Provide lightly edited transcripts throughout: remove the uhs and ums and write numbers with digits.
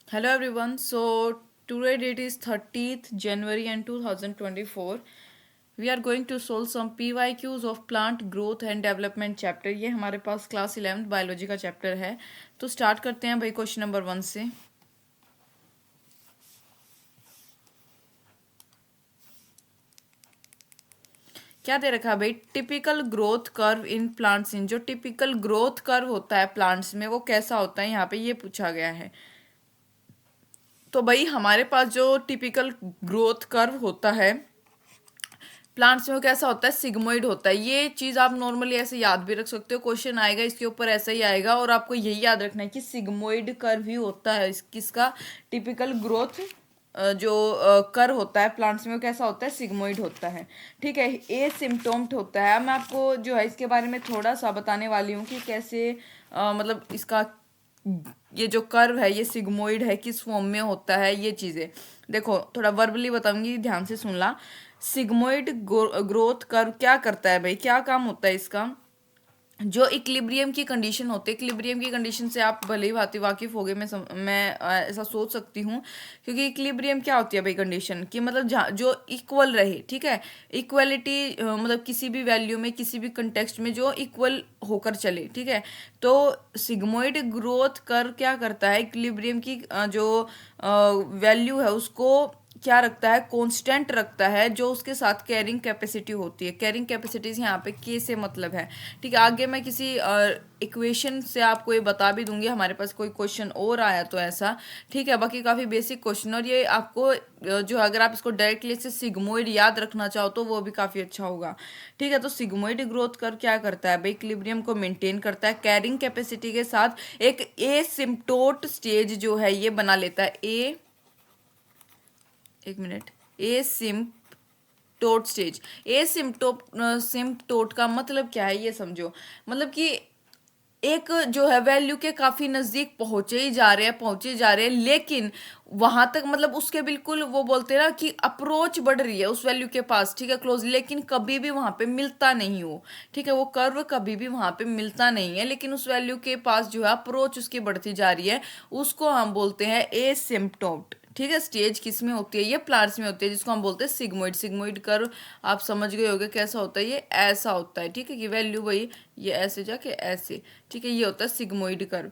Hello everyone. So today date is 30th January and 2024. We are going to solve some PYQs of plant growth and development chapter. ये हमारे पास class 11th biology का chapter है. तो start करते हैं भाई question number 1 से. क्या दे रखा है भाई? Typical growth curve in plants. इन जो टिपिकल ग्रोथ कर्व होता है प्लांट्स में वो कैसा होता है, यहाँ पे ये पूछा गया है. तो भाई हमारे पास जो टिपिकल ग्रोथ कर्व होता है प्लांट्स में वो कैसा होता है? सिग्मोइड होता है. ये चीज़ आप नॉर्मली ऐसे याद भी रख सकते हो, क्वेश्चन आएगा इसके ऊपर ऐसा ही आएगा. और आपको यही याद रखना है कि सिग्मोइड कर्व ही होता है किसका? टिपिकल ग्रोथ जो कर होता है प्लांट्स में वो कैसा होता है? सिग्मोइड होता है. ठीक है. ए सिम्टोम्ट होता है. मैं आपको जो है इसके बारे में थोड़ा सा बताने वाली हूँ कि कैसे मतलब इसका ये जो कर्व है ये सिग्मोइड है, किस फॉर्म में होता है, ये चीज़ें देखो. थोड़ा वर्बली बताऊंगी, ध्यान से सुन ला. सिग्मोइड ग्रोथ कर्व क्या करता है भाई? क्या काम होता है इसका? जो इक्विलिब्रियम की कंडीशन होती है, इक्विलिब्रियम की कंडीशन से आप भले ही भांति वाकिफ हो गए, मैं ऐसा सोच सकती हूँ. क्योंकि इक्विलिब्रियम क्या होती है भाई? कंडीशन कि मतलब जहाँ जो इक्वल रहे. ठीक है. इक्वलिटी मतलब किसी भी वैल्यू में, किसी भी कंटेक्स्ट में जो इक्वल होकर चले. ठीक है. तो सिग्मोइड ग्रोथ कर्व क्या करता है? इक्विलिब्रियम की जो वैल्यू है उसको क्या रखता है? कांस्टेंट रखता है, जो उसके साथ कैरिंग कैपेसिटी होती है. कैरिंग कैपेसिटीज यहाँ पे के से मतलब है. ठीक है. आगे मैं किसी इक्वेशन से आपको ये बता भी दूंगी, हमारे पास कोई क्वेश्चन और आया तो ऐसा. ठीक है. बाकी काफ़ी बेसिक क्वेश्चन, और ये आपको जो अगर आप इसको डायरेक्टली से सिग्मोइड याद रखना चाहो तो वो भी काफ़ी अच्छा होगा. ठीक है. तो सिग्मोइड ग्रोथ कर क्या करता है भाई? इक्विलिब्रियम को मेंटेन करता है, कैरिंग कैपेसिटी के साथ एक एसिम्प्टोट स्टेज जो है ये बना लेता है. एक मिनट. ए सिम्पटोट स्टेज. ए सिम्पटोट का मतलब क्या है ये समझो. मतलब कि एक जो है वैल्यू के काफी नजदीक पहुंचे जा रहे हैं, लेकिन वहां तक मतलब उसके बिल्कुल वो बोलते हैं ना कि अप्रोच बढ़ रही है उस वैल्यू के पास. ठीक है. क्लोज, लेकिन कभी भी वहां पे मिलता नहीं हो. ठीक है. वो कर्व कभी भी वहां पे मिलता नहीं है, लेकिन उस वैल्यू के पास जो है अप्रोच उसकी बढ़ती जा रही है. उसको हम बोलते हैं एसिम्प्टोट. ठीक है. स्टेज किस में होती है? ये प्लांट्स में होती है, जिसको हम बोलते हैं सिग्मोइड. सिग्मोइड कर्व आप समझ गए होगे कैसा होता है. ये ऐसा होता है. ठीक है. कि वैल्यू वही ये ऐसे जाके ऐसे. ठीक है. ये होता है सिग्मोइड कर्व.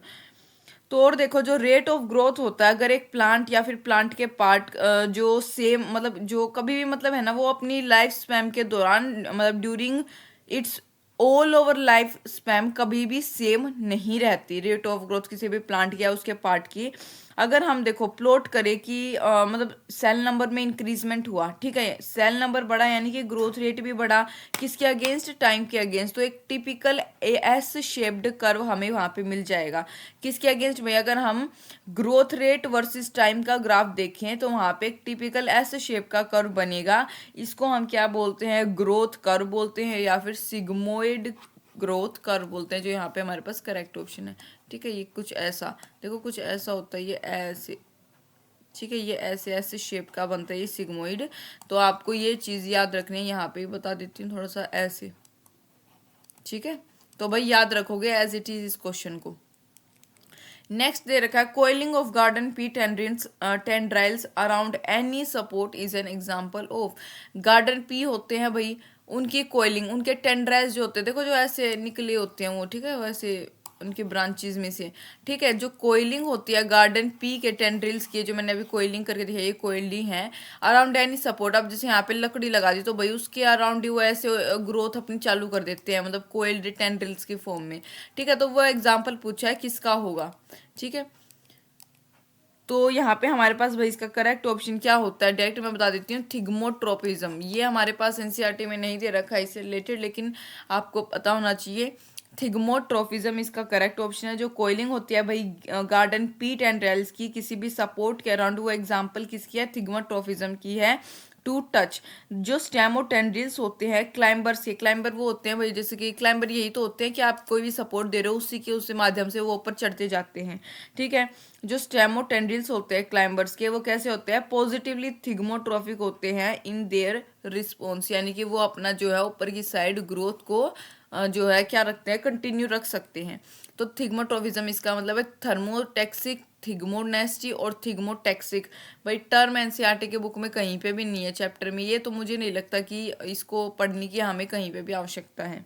तो और देखो, जो रेट ऑफ ग्रोथ होता है, अगर एक प्लांट या फिर प्लांट के पार्ट जो सेम मतलब जो कभी भी मतलब है ना, वो अपनी लाइफ स्पैम के दौरान मतलब during its all over life spam कभी भी सेम नहीं रहती. रेट ऑफ ग्रोथ किसी भी प्लांट या उसके पार्ट की अगर हम देखो प्लॉट करें कि मतलब सेल नंबर में इंक्रीजमेंट हुआ. ठीक है. सेल नंबर बढ़ा यानी कि ग्रोथ रेट भी बढ़ा. किसके अगेंस्ट? टाइम के अगेंस्ट. तो एक टिपिकल एस शेप्ड कर्व हमें वहां पे मिल जाएगा. किसके अगेंस्ट में? अगर हम ग्रोथ रेट वर्सेस टाइम का ग्राफ देखें तो वहां पे एक टिपिकल एस शेप का कर्व बनेगा. इसको हम क्या बोलते हैं? ग्रोथ कर्व बोलते हैं, या फिर सिग्मोइड ग्रोथ कर्व बोलते हैं, जो यहाँ पे हमारे पास करेक्ट ऑप्शन है. ठीक है. ये कुछ ऐसा देखो, कुछ ऐसा होता है ये ऐसे. ठीक है. ये ऐसे ऐसे शेप का बनता है ये सिग्मोइड. तो आपको ये चीज़ याद रखनी है. यहाँ पे भी बता देती हूँ थोड़ा सा ऐसे. ठीक है. तो भाई याद रखोगे एज इट इज इस क्वेश्चन को. नेक्स्ट दे रखा है coiling of garden pea tendrils around any support is an example of. Garden pea होते हैं भाई, उनकी कोइलिंग, उनके टेंड्राइल्स जो होते हैं देखो, जो ऐसे निकले होते हैं वो. ठीक है. वैसे उनकी ब्रांचेज में से. ठीक है. जो कोइलिंग होती है गार्डन पी के टेंड्रिल्स की, जो मैंने अभी कोइलिंग करके दिखाई, ये कोइली है. Around any support. अब जैसे यहाँ पे लकड़ी लगा दी तो भाई उसके अराउंड ही वो ऐसे ग्रोथ अपनी चालू कर देते हैं, मतलब कोइल्ड टेंड्रिल्स की फॉर्म में. ठीक है. तो वो एग्जाम्पल पूछा है किसका होगा. ठीक है. तो यहाँ पे हमारे पास भाई इसका करेक्ट ऑप्शन क्या होता है डायरेक्ट मैं बता देती हूँ. थिग्मोट्रोपिज्म. ये हमारे पास एनसीईआरटी में नहीं दे रखा है इससे रिलेटेड, लेकिन आपको पता होना चाहिए. थिग्मोट्रोफिज्म इसका करेक्ट ऑप्शन है. जो कोइलिंग होती है भाई गार्डन पीट एंड रेल्स की किसी भी सपोर्ट के अराउंड, वो एग्जाम्पल किसकी है? थिग्मोट्रोफिज्म की है. To touch. जो स्टेमोटेंड्रिल्स होते हैं क्लाइंबर्स के, क्लाइंबर वो होते हैं भाई, जैसे कि क्लाइंबर यही तो होते हैं कि आप कोई भी सपोर्ट दे रहे हो उसी के उससे माध्यम से वो ऊपर चढ़ते जाते हैं. ठीक है. जो स्टेमोटेंड्रिल्स होते हैं क्लाइंबर्स के, वो कैसे होते हैं? पॉजिटिवली थिग्मोट्रोफिक होते हैं इन देयर रिस्पॉन्स, यानी कि वो अपना जो है ऊपर की साइड ग्रोथ को जो है क्या रखते हैं? कंटिन्यू रख सकते हैं. तो थिग्मोट्रोफिज्म इसका मतलब है थर्मोटैक्सिक, थिग्मोनेस्टी और थिग्मोटैक्सिक। भाई टर्म एनसीईआरटी के बुक में कहीं पे भी नहीं है चैप्टर में ये, तो मुझे नहीं लगता कि इसको पढ़ने की हमें कहीं पे भी आवश्यकता है।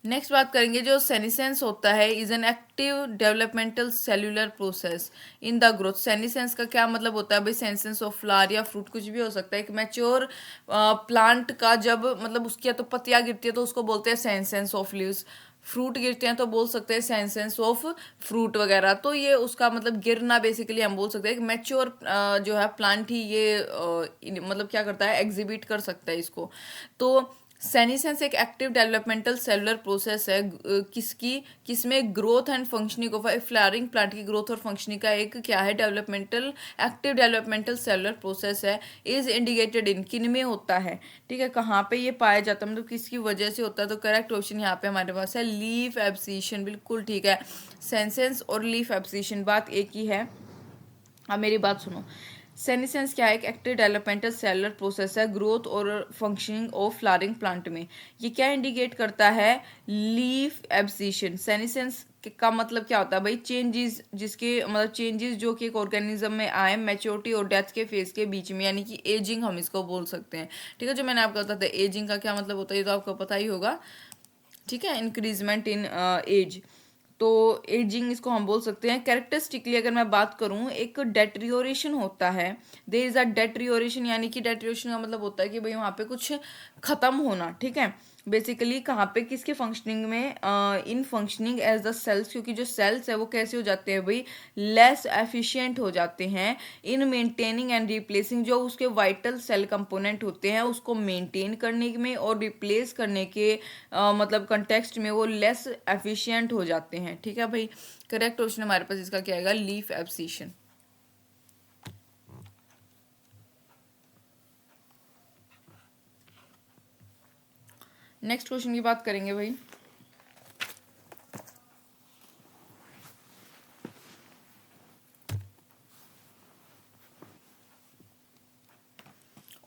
नेक्स्ट बात करेंगे, जो सेनिसेंस होता है is an active developmental cellular process in the growth. Senescence का क्या मतलब होता है भाई? सेंसेंस ऑफ फ्लावर या फ्रूट कुछ भी हो सकता है। एक मैच्योर प्लांट का जब मतलब उसकी या तो पत्तियां गिरती है तो उसको बोलते हैं सेंसेंस ऑफ लीव्स, फ्रूट गिरते हैं तो बोल सकते हैं सेंसेंस ऑफ फ्रूट वगैरह। तो ये उसका मतलब गिरना बेसिकली हम बोल सकते हैं। एक मैच्योर जो है प्लांट ही ये मतलब क्या करता है, एग्जिबिट कर सकता है इसको। तो सेनिसेंस एक एक्टिव डेवलपमेंटल सेलुलर प्रोसेस है किसकी, किसमें growth and functioning of flowering plant की ग्रोथ और फंक्शनिंग का एक क्या है, developmental active developmental cellular process है। इज इंडिकेटेड इन, किन में होता है, ठीक है, कहाँ पे ये पाया जाता है, मतलब किसकी वजह से होता है। तो करेक्ट ऑप्शन यहाँ पे हमारे पास है लीफ एब्सिशन, बिल्कुल ठीक है। सेंसेंस और लीफ एब्सिशन बात एक ही है। अब मेरी बात सुनो, सेनिसेंस क्या है? एक एक्टिव डेवलपमेंटल सेलुलर प्रोसेस है ग्रोथ और फंक्शनिंग ऑफ फ्लावरिंग प्लांट में। ये क्या इंडिकेट करता है? Leaf abscission. सेनिसेंस का मतलब क्या होता है भाई? चेंजेस, जिसके मतलब चेंजेस जो कि एक ऑर्गेनिज्म में आए मैच्योरिटी और डेथ के फेज के बीच में, यानी कि एजिंग हम इसको बोल सकते हैं। ठीक है, जो मैंने आपको बताया था एजिंग का क्या मतलब होता है ये तो आपको पता ही होगा। ठीक है, इंक्रीजमेंट इन एज, तो एजिंग इसको हम बोल सकते हैं। कैरेक्टरिस्टिकली अगर मैं बात करूं, एक डेट्रियोरेशन होता है। देयर इज अ डेट्रियोरेशन, यानी कि डेट्रियोरेशन का मतलब होता है कि भाई वहाँ पे कुछ खत्म होना। ठीक है, बेसिकली कहाँ पे, किसके फंक्शनिंग में, इन फंक्शनिंग एज द सेल्स, क्योंकि जो सेल्स है वो कैसे हो जाते हैं भाई? लेस एफिशिएंट हो जाते हैं। इन मेंटेनिंग एंड रिप्लेसिंग, जो उसके वाइटल सेल कंपोनेंट होते हैं उसको मेंटेन करने में और रिप्लेस करने के मतलब कंटेक्स्ट में वो लेस एफिशिएंट हो जाते हैं। ठीक है भाई, करेक्ट ऑप्शन हमारे पास इसका क्या आएगा? Leaf abscission. नेक्स्ट क्वेश्चन की बात करेंगे भाई।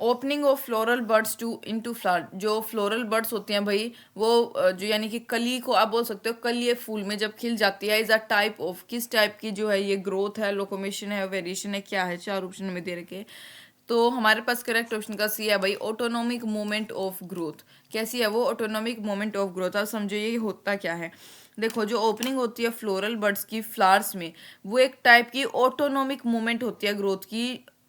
Opening of floral buds to into flower, जो फ्लोरल बर्ड्स होते हैं भाई वो जो यानी कि कली को आप बोल सकते हो, कली ये फूल में जब खिल जाती है, इज अ टाइप ऑफ, किस टाइप की जो है ये ग्रोथ है, लोकोमेशन है, वेरिएशन है, क्या है? चार ऑप्शन में दे रखे। तो हमारे पास करेक्ट ऑप्शन का सी है भाई, ऑटोनोमिक मूवमेंट ऑफ ग्रोथ। कैसी है वो? Autonomic movement of growth. अब समझो ये होता क्या है। देखो, जो ओपनिंग होती है फ्लोरल बर्ड्स की फ्लावर्स में, वो एक टाइप की ऑटोनोमिक मूवमेंट होती है ग्रोथ की,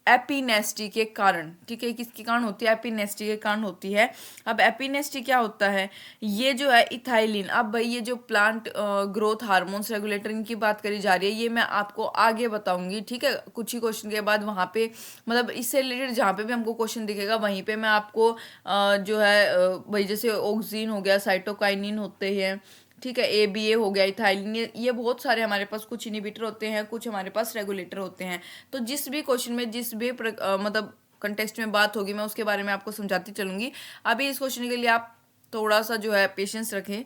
एपिनेस्टी के कारण। ठीक है, किसके कारण होती है? एपिनेस्टी के कारण होती है। अब एपिनेस्टी क्या होता है? ये जो है इथाइलिन। अब भाई ये जो प्लांट ग्रोथ हार्मोन्स रेगुलेटर इनकी बात करी जा रही है, ये मैं आपको आगे बताऊंगी। ठीक है, कुछ ही क्वेश्चन के बाद वहाँ पे मतलब इससे रिलेटेड जहाँ पे भी हमको क्वेश्चन दिखेगा वहीं पे मैं आपको जो है भाई जैसे ऑक्सीन हो गया, साइटोकाइनिन होते हैं, ठीक है, ए हो गया, इथाइलिन, ये बहुत सारे हमारे पास कुछ इनिबिटर होते हैं, कुछ हमारे पास रेगुलेटर होते हैं। तो जिस भी क्वेश्चन में जिस भी मतलब कंटेक्स्ट में बात होगी मैं उसके बारे में आपको समझाती चलूंगी। अभी इस क्वेश्चन के लिए आप थोड़ा सा जो है पेशेंस रखें।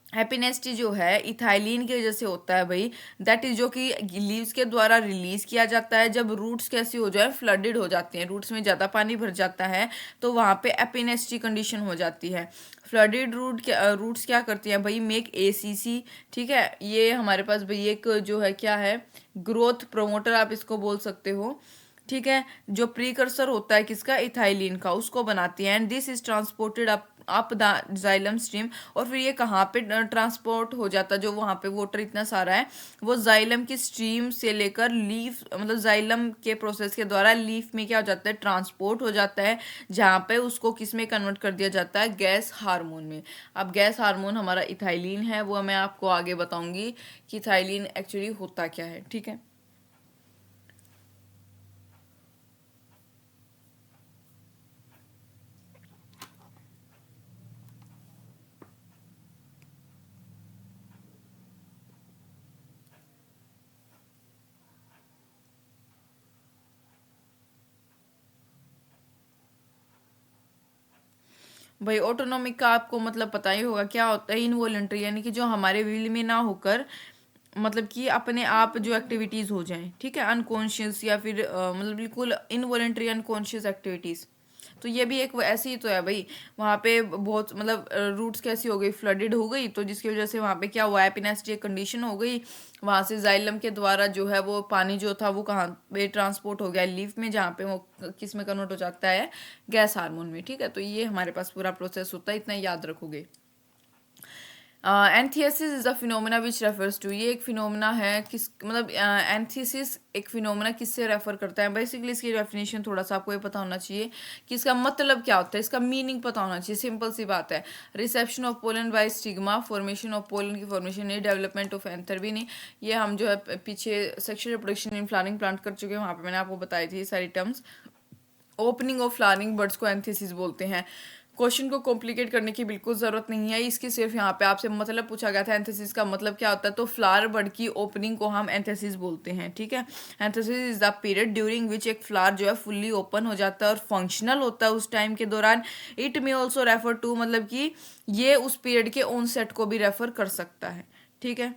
हैप्पीनेस्टी जो है इथाइलिन की वजह से होता है भाई, दैट इज जो कि लीव्स के द्वारा रिलीज किया जाता है जब रूट्स कैसी हो जाए, फ्लडेड हो जाती हैं, रूट्स में ज़्यादा पानी भर जाता है तो वहाँ पे एपिनेस्टी कंडीशन हो जाती है। फ्लडेड रूट्स क्या करती हैं भाई? Make ACC. ठीक है, ये हमारे पास भाई एक जो है क्या है, ग्रोथ प्रोमोटर आप इसको बोल सकते हो। ठीक है, जो प्रीकर्सर होता है किसका? इथाइलिन का, उसको बनाती है। And this is transported up the xylem stream, और फिर ये कहाँ पे ट्रांसपोर्ट हो जाता है? जो वहाँ पे वाटर इतना सारा है वो जाइलम की स्ट्रीम से लेकर लीफ, मतलब जाइलम के प्रोसेस के द्वारा लीफ में क्या हो जाता है? ट्रांसपोर्ट हो जाता है, जहाँ पे उसको किस में कन्वर्ट कर दिया जाता है? गैस हार्मोन में। अब गैस हार्मोन हमारा इथाइलिन है, वो मैं आपको आगे बताऊंगी कि इथाइलिन एक्चुअली होता क्या है। ठीक है, भाई ऑटोनोमिक का आपको मतलब पता ही होगा क्या होता है? इनवॉलेंट्री, यानी कि जो हमारे विल में ना होकर मतलब कि अपने आप जो एक्टिविटीज हो जाएं। ठीक है, अनकॉन्शियस या फिर मतलब बिल्कुल इनवॉलेंट्री अनकॉन्शियस एक्टिविटीज। तो ये भी एक ऐसी ही तो है भाई, वहाँ पे बहुत मतलब रूट्स कैसी हो गई, फ्लडेड हो गई, तो जिसकी वजह से वहाँ पे क्या हुआ, एपिनेस्टिक कंडीशन हो गई, वहाँ से जाइलम के द्वारा जो है वो पानी जो था वो कहाँ पे ट्रांसपोर्ट हो गया, लीफ में, जहाँ पे वो किस में कन्वर्ट हो जाता है, गैस हार्मोन में। ठीक है, तो ये हमारे पास पूरा प्रोसेस होता है, इतना याद रखोगे। Anthesis is a phenomena which refers to, ये एक फिनोमेना है किस मतलब एंथियसिस एक फिनोमेना किससे रेफर करता है, बेसिकली इसकी डेफिनेशन थोड़ा सा आपको ये पता होना चाहिए कि इसका मतलब क्या होता है, इसका मीनिंग पता होना चाहिए, सिंपल सी बात है। Reception of pollen by stigma, formation of pollen की फॉर्मेशन नहीं, डेवलपमेंट ऑफ एंथर भी नहीं, ये हम जो है पीछे sexual reproduction in flowering plant कर चुके हैं, वहाँ पे मैंने आपको बताई थी ये सारी terms. Opening of flowering birds को एंथेसिस बोलते हैं। क्वेश्चन को कॉम्प्लिकेट करने की बिल्कुल ज़रूरत नहीं है, इसकी सिर्फ यहाँ पे आपसे मतलब पूछा गया था एंथेसिस का मतलब क्या होता है, तो फ्लावर बर्ड की ओपनिंग को हम एंथेसिस बोलते हैं। ठीक है, antithesis is the period during which एक फ्लावर जो है फुल्ली ओपन हो जाता है और फंक्शनल होता है उस टाइम के दौरान। It may also refer to, मतलब कि ये उस पीरियड के ऑनसेट को भी रेफर कर सकता है। ठीक है,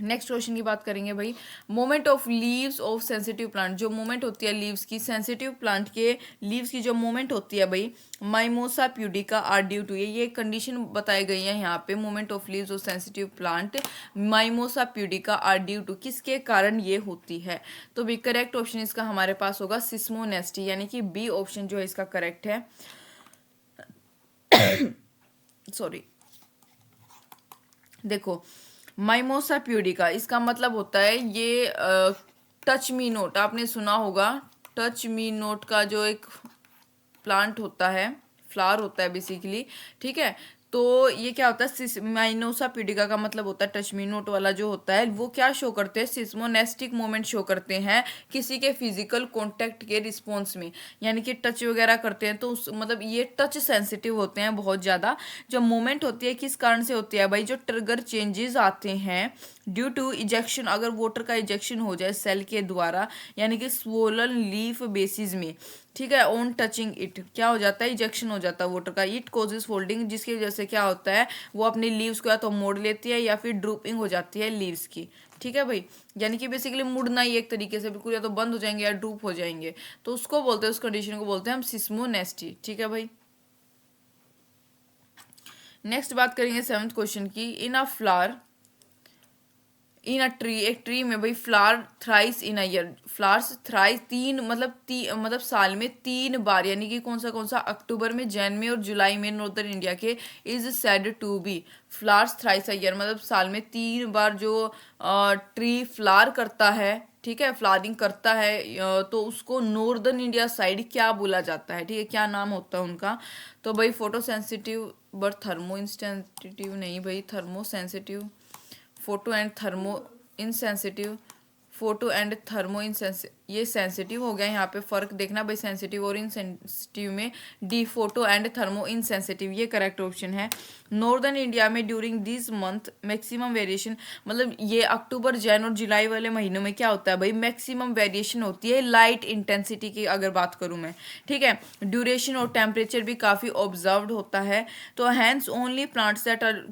नेक्स्ट क्वेश्चन की बात करेंगे भाई, moment of leaves of sensitive plant, जो मोमेंट होती है लीव्स की, सेंसिटिव प्लांट के लीव्स की जो मोमेंट होती है भाई, Mimosa pudica are due to, ये कंडीशन बताई गई है यहाँ पे, moment of leaves of sensitive plant Mimosa pudica are due to, किसके कारण ये होती है, तो भी करेक्ट ऑप्शन इसका हमारे पास होगा सिस्मोनेस्टी, यानी कि बी ऑप्शन जो है इसका करेक्ट है। सॉरी, देखो माइमोसा प्यूडिका इसका मतलब होता है ये टच मी नोट, आपने सुना होगा, टच मी नोट का जो एक प्लांट होता है, फ्लावर होता है बेसिकली। ठीक है, तो ये क्या होता है, माइनोसा प्यूडिका का मतलब होता है टच मी नोट वाला जो होता है, वो क्या शो करते हैं, सिस्मोनेस्टिक मोमेंट शो करते हैं किसी के फिजिकल कांटेक्ट के रिस्पॉन्स में, यानी कि टच वगैरह करते हैं तो उस मतलब ये टच सेंसिटिव होते हैं बहुत ज़्यादा। जो मोमेंट होती है किस कारण से होती है भाई, जो ट्रिगर चेंजेस आते हैं ड्यू टू इजेक्शन, अगर वाटर का इजेक्शन हो जाए सेल के द्वारा, यानी कि स्वोलन लीफ बेसिस में। ठीक है, ऑन टचिंग इट क्या हो जाता है, इजेक्शन हो जाता है वाटर का, इट कोजेस फोल्डिंग, जिसकी वजह से क्या होता है, वो अपनी लीव्स को या तो मोड़ लेती है या फिर ड्रूपिंग हो जाती है लीव्स की। ठीक है भाई, यानी कि बेसिकली मुड़ना ही एक तरीके से बिल्कुल, या तो बंद हो जाएंगे या ड्रूप हो जाएंगे, तो उसको बोलते हैं, उस कंडीशन को बोलते हैं हम सिस्मोनेस्टी। ठीक है भाई, नेक्स्ट बात करेंगे सेवंथ क्वेश्चन की, in a flower in a tree, एक ट्री में भाई flower thrice in a year, flowers thrice तीन मतलब साल में तीन बार, यानी कि कौन सा अक्टूबर में, जैन में और जुलाई में नॉर्दर्न इंडिया के, is said to be flowers thrice a year, मतलब साल में तीन बार जो ट्री फ्लावर करता है, ठीक है, फ्लावरिंग करता है, तो उसको नॉर्दर्न इंडिया साइड क्या बोला जाता है, ठीक है, क्या नाम होता है उनका, तो भाई photo sensitive but thermo insensitive नहीं भाई, thermo sensitive, photo and thermo insensitive, photo and thermo insensitive, ये सेंसिटिव हो गया, यहाँ पे फर्क देखना भाई सेंसिटिव और इनसेंसिटिव में, D photo and thermo insensitive, ये करेक्ट ऑप्शन है। नॉर्दर्न इंडिया में during this month maximum variation, मतलब ये अक्टूबर जैन और जुलाई वाले महीनों में क्या होता है भाई, मैक्सिमम वेरिएशन होती है लाइट इंटेंसिटी की अगर बात करूँ मैं। ठीक है, ड्यूरेशन और टेम्परेचर भी काफ़ी ऑब्जर्व्ड होता है, तो hence only plants that are,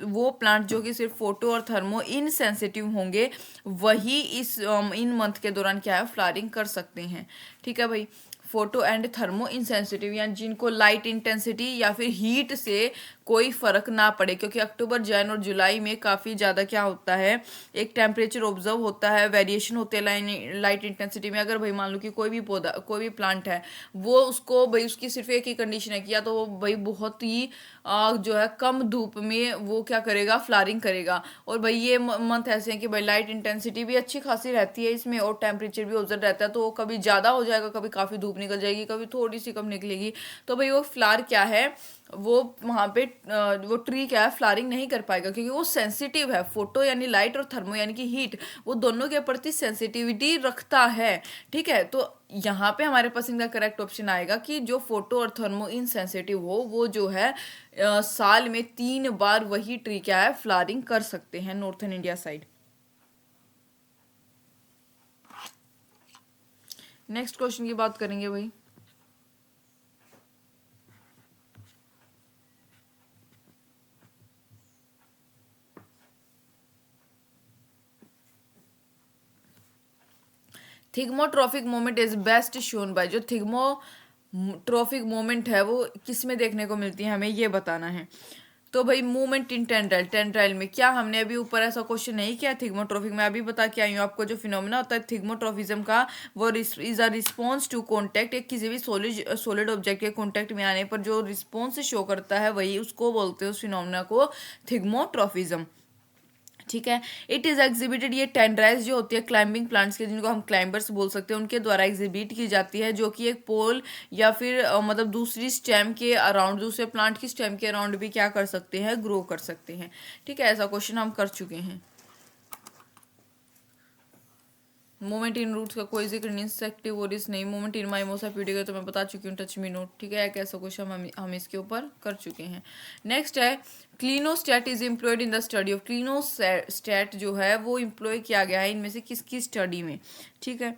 वो प्लांट जो कि सिर्फ फोटो और थर्मो इनसेंसिटिव होंगे वही इस इन मंथ के दौरान क्या है, फ्लावरिंग कर सकते हैं। ठीक है भाई, फोटो एंड थर्मो इंसेंसिटिव, यानी जिनको लाइट इंटेंसिटी या फिर हीट से कोई फर्क ना पड़े, क्योंकि अक्टूबर जैन और जुलाई में काफ़ी ज़्यादा क्या होता है, एक टेम्परेचर ऑब्जर्व होता है, वेरिएशन होते हैं लाइट इंटेंसिटी में। अगर भाई मान लो कि कोई भी पौधा, कोई भी प्लांट है, वो उसको भाई उसकी सिर्फ एक ही कंडीशन है कि या तो वो भाई बहुत ही जो है कम धूप में वो क्या करेगा, फ्लावरिंग करेगा, और भाई ये मंथ ऐसे हैं कि भाई लाइट इंटेंसिटी भी अच्छी खासी रहती है इसमें और टेम्परेचर भी ऑब्जर्व रहता है, तो वो कभी ज़्यादा हो जाएगा, कभी काफ़ी धूप निकल जाएगी, कभी थोड़ी सी कम निकलेगी, तो भाई वो फ्लावर क्या है, वो वहाँ पे वो ट्री क्या है, फ्लावरिंग नहीं कर पाएगा, क्योंकि वो सेंसिटिव है, फोटो यानी लाइट और थर्मो यानी कि हीट, वो दोनों के प्रति सेंसिटिविटी रखता है। ठीक है, तो यहाँ पे हमारे पास इनका करेक्ट ऑप्शन आएगा कि जो फोटो और थर्मो इनसेंसिटिव हो वो जो है साल में तीन बार वही ट्री क्या है, फ्लावरिंग कर सकते हैं northern India side. Next question की बात करेंगे भाई, thigmotropic moment is best shown by, जो थिग्मोट्रॉफिक मोमेंट है वो किस में देखने को मिलती है, हमें ये बताना है। तो भाई मूवमेंट इन टेंड्राइल, टेंड्राइल में क्या हमने अभी ऊपर ऐसा क्वेश्चन नहीं किया थिग्मोट्रॉफिक में, अभी बता के आई हूँ आपको। जो फिनोमेना होता है थिग्मोट्रॉफिज्म का, वो is a response to contact, एक किसी भी सॉलिड ऑब्जेक्ट के कॉन्टैक्ट में आने पर जो रिस्पॉन्स शो करता है वही उसको बोलते हैं, उस फिनोमेना को थिग्मोट्रॉफिज्म। ठीक है। इट इज एग्जिबिटेड, ये टेंड्राइल्स जो होती है क्लाइंबिंग प्लांट्स के, जिनको हम क्लाइंबर्स बोल सकते हैं, उनके द्वारा एग्जिबिट की जाती है, जो कि एक पोल या फिर मतलब दूसरी स्टेम के अराउंड, दूसरे प्लांट की स्टेम के अराउंड भी क्या कर सकते हैं, ग्रो कर सकते हैं। ठीक है, ऐसा क्वेश्चन हम कर चुके हैं। मोमेंट इन रूट्स का कोई जिक्र नहीं, सेक्टिवोरिस नहीं, मोमेंट इन माइमोसा पीडिका तो मैं बता चुकी हूँ, टच मी नोट। ठीक है, कैसा क्वेश्चन हम इसके ऊपर कर चुके हैं। नेक्स्ट है clinostat is employed in the study of, clinostat जो है वो एम्प्लॉय किया गया है इनमें से किसकी स्टडी में। ठीक है,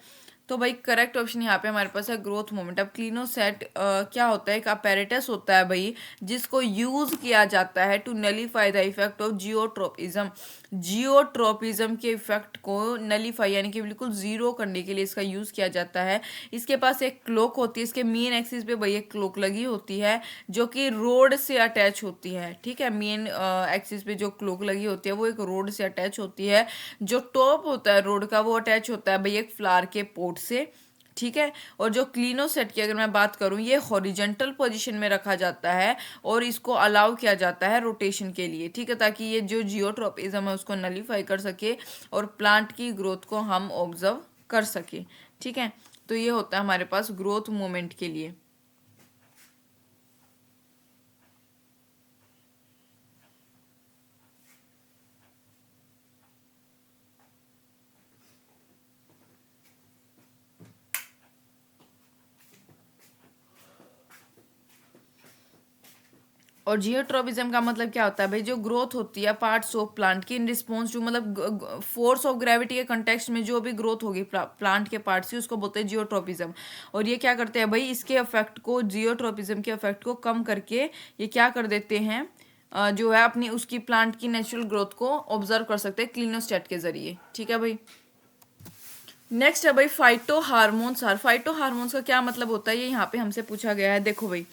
तो भाई करेक्ट ऑप्शन यहाँ पे हमारे पास है ग्रोथ मोमेंट। अब क्लिनोसेट क्या होता है, एक अपैरेटस होता है भाई, जिसको यूज किया जाता है to nullify the effect of geotropism, geotropism के इफेक्ट को नलीफाई यानी कि बिल्कुल जीरो करने के लिए इसका यूज किया जाता है। इसके पास एक क्लोक होती है, इसके मेन एक्सिस पे भाई एक क्लोक लगी होती है जो कि रोड से अटैच होती है। ठीक है, मेन एक्सिस पे जो क्लोक लगी होती है वो एक रोड से अटैच होती है। जो टॉप होता है रोड का वो अटैच होता है भाई एक फ्लावर के पोट से। ठीक है, और जो क्लिनोसेट की अगर मैं बात करूं, ये हॉरिजेंटल पोजीशन में रखा जाता है और इसको अलाउ किया जाता है रोटेशन के लिए। ठीक है, ताकि ये जो जियोट्रोपिज्म है उसको नलीफाई कर सके और प्लांट की ग्रोथ को हम ऑब्जर्व कर सके। ठीक है, तो ये होता है हमारे पास ग्रोथ मूवमेंट के लिए। और जियोट्रोपिज्म का मतलब क्या होता है भाई, जो ग्रोथ होती है पार्ट्स ऑफ प्लांट की इन रिस्पॉन्स टू, मतलब फोर्स ऑफ ग्रेविटी के कंटेक्स्ट में जो भी ग्रोथ होगी प्लांट के पार्ट्स की, उसको बोलते हैं जियोट्रोपिज्म। और ये क्या करते हैं भाई, इसके इफेक्ट को, जियोट्रोपिज्म के इफेक्ट को कम करके ये क्या कर देते हैं, जो है अपनी उसकी प्लांट की नेचुरल ग्रोथ को ऑब्जर्व कर सकते हैं क्लिनोस्टेट के जरिए। ठीक है भाई। नेक्स्ट है भाई फाइटो हार्मोन्स। फाइटो हार्मोन्स का क्या मतलब होता है, ये यहाँ पे हमसे पूछा गया है। देखो भाई,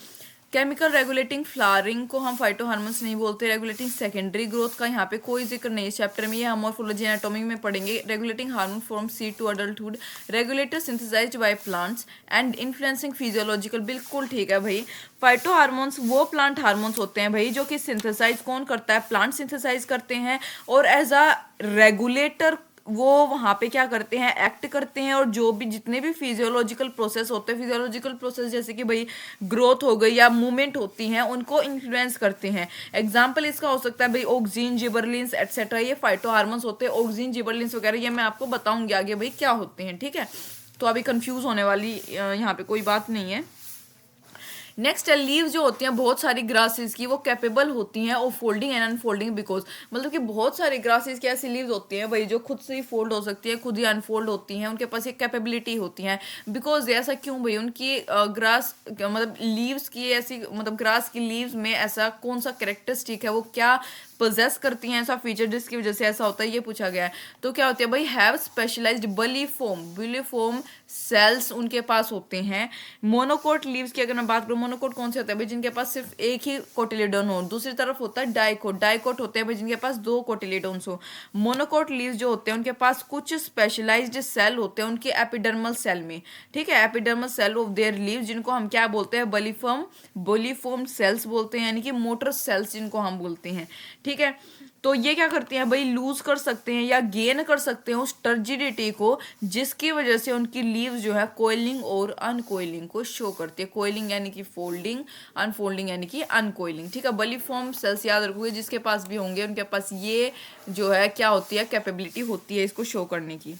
केमिकल रेगुलेटिंग फ्लावरिंग को हम फाइटो हार्मोन्स नहीं बोलते। रेगुलेटिंग सेकेंडरी ग्रोथ का यहाँ पे कोई जिक्र नहीं है चैप्टर में, ये हम मॉर्फोलॉजी एनाटॉमी में पढ़ेंगे। Regulating hormone from seed to adulthood, regulator synthesised by plants and influencing physiological, बिल्कुल ठीक है भाई। फाइटो हार्मोन्स वो प्लांट हार्मोन्स होते हैं भाई जो कि सिंथेसाइज कौन करता है, प्लांट सिंथेसाइज करते हैं, और एज अ रेगुलेटर वो वहाँ पे क्या करते हैं, एक्ट करते हैं। और जो भी जितने भी फिजियोलॉजिकल प्रोसेस होते हैं, फिजियोलॉजिकल प्रोसेस जैसे कि भाई ग्रोथ हो गई या मूवमेंट होती हैं, उनको इन्फ्लुएंस करते हैं। एग्जाम्पल इसका हो सकता है भाई ऑक्सीन, जिबरलिन्स एटसेट्रा, ये फाइटो हार्मोन्स होते हैं। ऑक्सीन, जिबरलिन्स वगैरह ये मैं आपको बताऊंगी आगे भाई क्या होते हैं। ठीक है, तो अभी कंफ्यूज होने वाली यहाँ पे कोई बात नहीं है। नेक्स्ट है लीव जो होती हैं बहुत सारी ग्रासेस की, वो कैपेबल होती हैं of folding and unfolding, because मतलब कि बहुत सारी ग्रासेस की ऐसी लीव्स होती हैं भाई जो खुद से ही फोल्ड हो सकती है, खुद ही अनफोल्ड होती हैं, उनके पास एक कैपेबिलिटी होती है। बिकॉज ऐसा क्यों भाई, उनकी ग्रास मतलब लीव्स की ऐसी, मतलब ग्रास की लीव्स में ऐसा कौन सा कैरेक्टरिस्टिक है, वो क्या पोजेस करती हैं ऐसा फीचर जिसकी वजह से ऐसा होता है, ये पूछा गया है। तो क्या होती है भाई, हैव स्पेशलाइज्ड बलिफॉर्म सेल्स उनके पास होते हैं। मोनोकोट लीव्स की अगर मैं बात करूँ, मोनोकोट कौन से होते हैं भाई, जिनके पास सिर्फ एक ही कोटिलेडोन हो। दूसरी तरफ होता है डाइकोट, डाइकोट होते हैं भाई जिनके पास दो कोटिलेडोन्स हो। मोनोकोट लीव्स जो होते हैं उनके पास कुछ स्पेशलाइज्ड सेल होते हैं उनके एपिडर्मल सेल में। ठीक है, epidermal cell of their leaves, जिनको हम क्या बोलते हैं, बलिफॉर्म सेल्स बोलते हैं, यानी कि मोटर सेल्स जिनको हम बोलते हैं। ठीक है, तो ये क्या करते हैं भाई, लूज कर सकते हैं या गेन कर सकते हैं उस टर्जिडिटी को, जिसकी वजह से उनकी लीव्स जो है कोइलिंग और अनकोइलिंग को शो करती है। कोइलिंग यानी कि फोल्डिंग, अनफोल्डिंग यानी कि अनकोइलिंग। ठीक है, बलिफॉर्म सेल्स याद रखोगे, जिसके पास भी होंगे उनके पास ये जो है क्या होती है, कैपेबिलिटी होती है इसको शो करने की।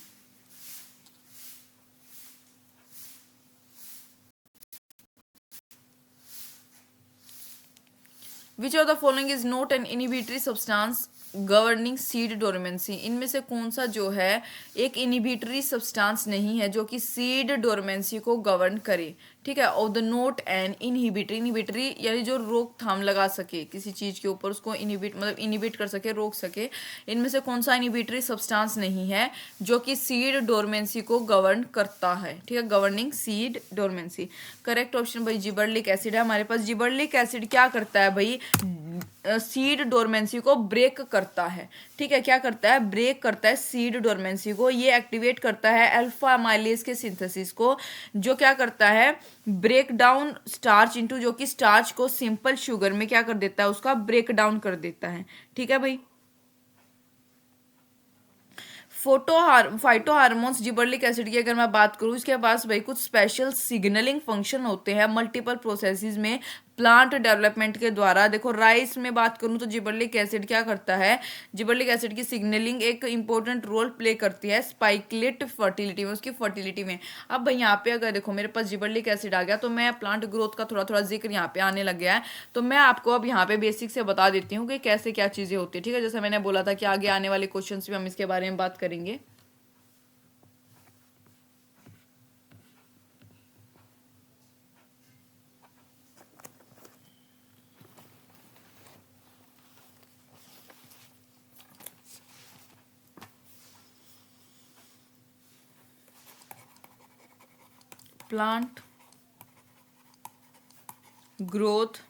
विच of the following is not an inhibitory substance governing seed dormancy, इनमें से कौन सा जो है एक इनिबिटरी सब्सटेंस नहीं है जो कि सीड डोरमेंसी को गवर्न करे। ठीक है, और the note an inhibitory, inhibitory यानी जो रोकथाम लगा सके किसी चीज के ऊपर, उसको इनहिबिट मतलब इनहिबिट कर सके, रोक सके। इनमें से कौन सा इनहिबिटरी सब्सटेंस नहीं है जो कि सीड डोरमेंसी को गवर्न करता है? ठीक है, governing seed dormancy. Correct option भाई जिबरलिक एसिड है हमारे पास। जिबरलिक एसिड क्या करता है भाई? सीड डोरमेंसी को ब्रेक करता है। ठीक है, क्या करता है? ब्रेक करता है सीड डोरमेंसी को। ये एक्टिवेट करता है अल्फा अमाइलेज के सिंथेसिस को, जो क्या करता है? ब्रेक डाउन स्टार्च इनटू, जो कि स्टार्च को सिंपल शुगर में क्या कर देता है? उसका ब्रेक डाउन कर देता है। ठीक है भाई। फाइटो हार्मोन्स जिबरलिक एसिड की अगर मैं बात करूं, इसके पास भाई कुछ स्पेशल सिग्नलिंग फंक्शन होते हैं मल्टीपल प्रोसेसेस में प्लांट डेवलपमेंट के द्वारा। देखो राइस में बात करूं तो जिबरलिक एसिड क्या करता है? जिबरलिक एसिड की सिग्नलिंग एक इंपॉर्टेंट रोल प्ले करती है स्पाइकलेट फर्टिलिटी में, उसकी फर्टिलिटी में। अब भाई यहाँ पे अगर देखो मेरे पास जिबरलिक एसिड आ गया तो मैं प्लांट ग्रोथ का थोड़ा थोड़ा जिक्र यहाँ पे आने लग गया है, तो मैं आपको अब यहाँ पे बेसिक से बता देती हूँ कि कैसे क्या चीजें होती है। ठीक है, जैसे मैंने बोला था कि आगे आने वाले क्वेश्चन भी हम इसके बारे में बात करेंगे। प्लांट ग्रोथ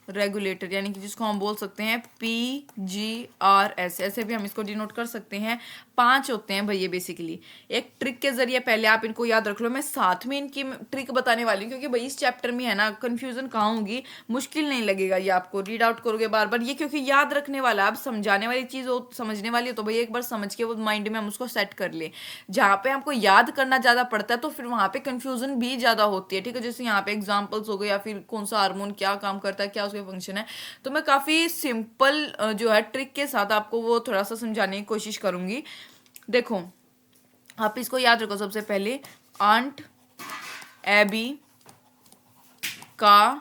रेगुलेटर, यानी कि जिसको हम बोल सकते हैं PGRS, ऐसे भी हम इसको डिनोट कर सकते हैं। 5 होते हैं भैया बेसिकली। एक ट्रिक के जरिए पहले आप इनको याद रख लो, मैं साथ में इनकी ट्रिक बताने वाली हूँ, क्योंकि भाई इस चैप्टर में है ना कंफ्यूजन कहाँ होगी, मुश्किल नहीं लगेगा ये आपको, रीड आउट करोगे बार बार ये, क्योंकि याद रखने वाला, आप समझाने वाली चीज़ हो, समझने वाली है, तो भैया एक बार समझ के वो माइंड में हम उसको सेट कर ले। जहाँ पे हमको याद करना ज़्यादा पड़ता है तो फिर वहाँ पे कन्फ्यूजन भी ज़्यादा होती है। ठीक है, जैसे यहाँ पे एग्जाम्पल्स हो गए, या फिर कौन सा हार्मोन क्या काम करता है, क्या उसके फंक्शन है, तो मैं काफ़ी सिंपल जो है ट्रिक के साथ आपको वो थोड़ा सा समझाने की कोशिश करूंगी। देखो आप इसको याद रखो, सबसे पहले आंट एबी का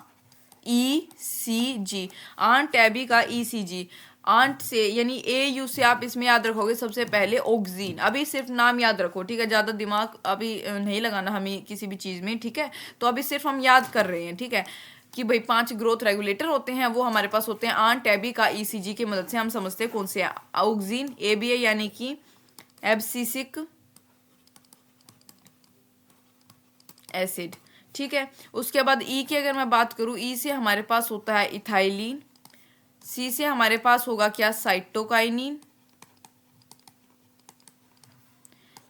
ECG, आंट एबी का ECG, आंट से यानी AU से आप इसमें याद रखोगे सबसे पहले ऑक्सीन। अभी सिर्फ नाम याद रखो, ठीक है, ज़्यादा दिमाग अभी नहीं लगाना हमें किसी भी चीज़ में। ठीक है, तो अभी सिर्फ हम याद कर रहे हैं। ठीक है, कि भाई 5 ग्रोथ रेगुलेटर होते हैं, वो हमारे पास होते हैं आंट एबी का ECG की मदद से। हम समझते हैं कौन से है, ऑक्सीन, ABA यानी कि एब्सिसिक एसिड। ठीक है, उसके बाद ई की अगर मैं बात करूं, ई से हमारे पास होता है इथाइलिन, सी से हमारे पास होगा क्या? साइटोकाइनिन,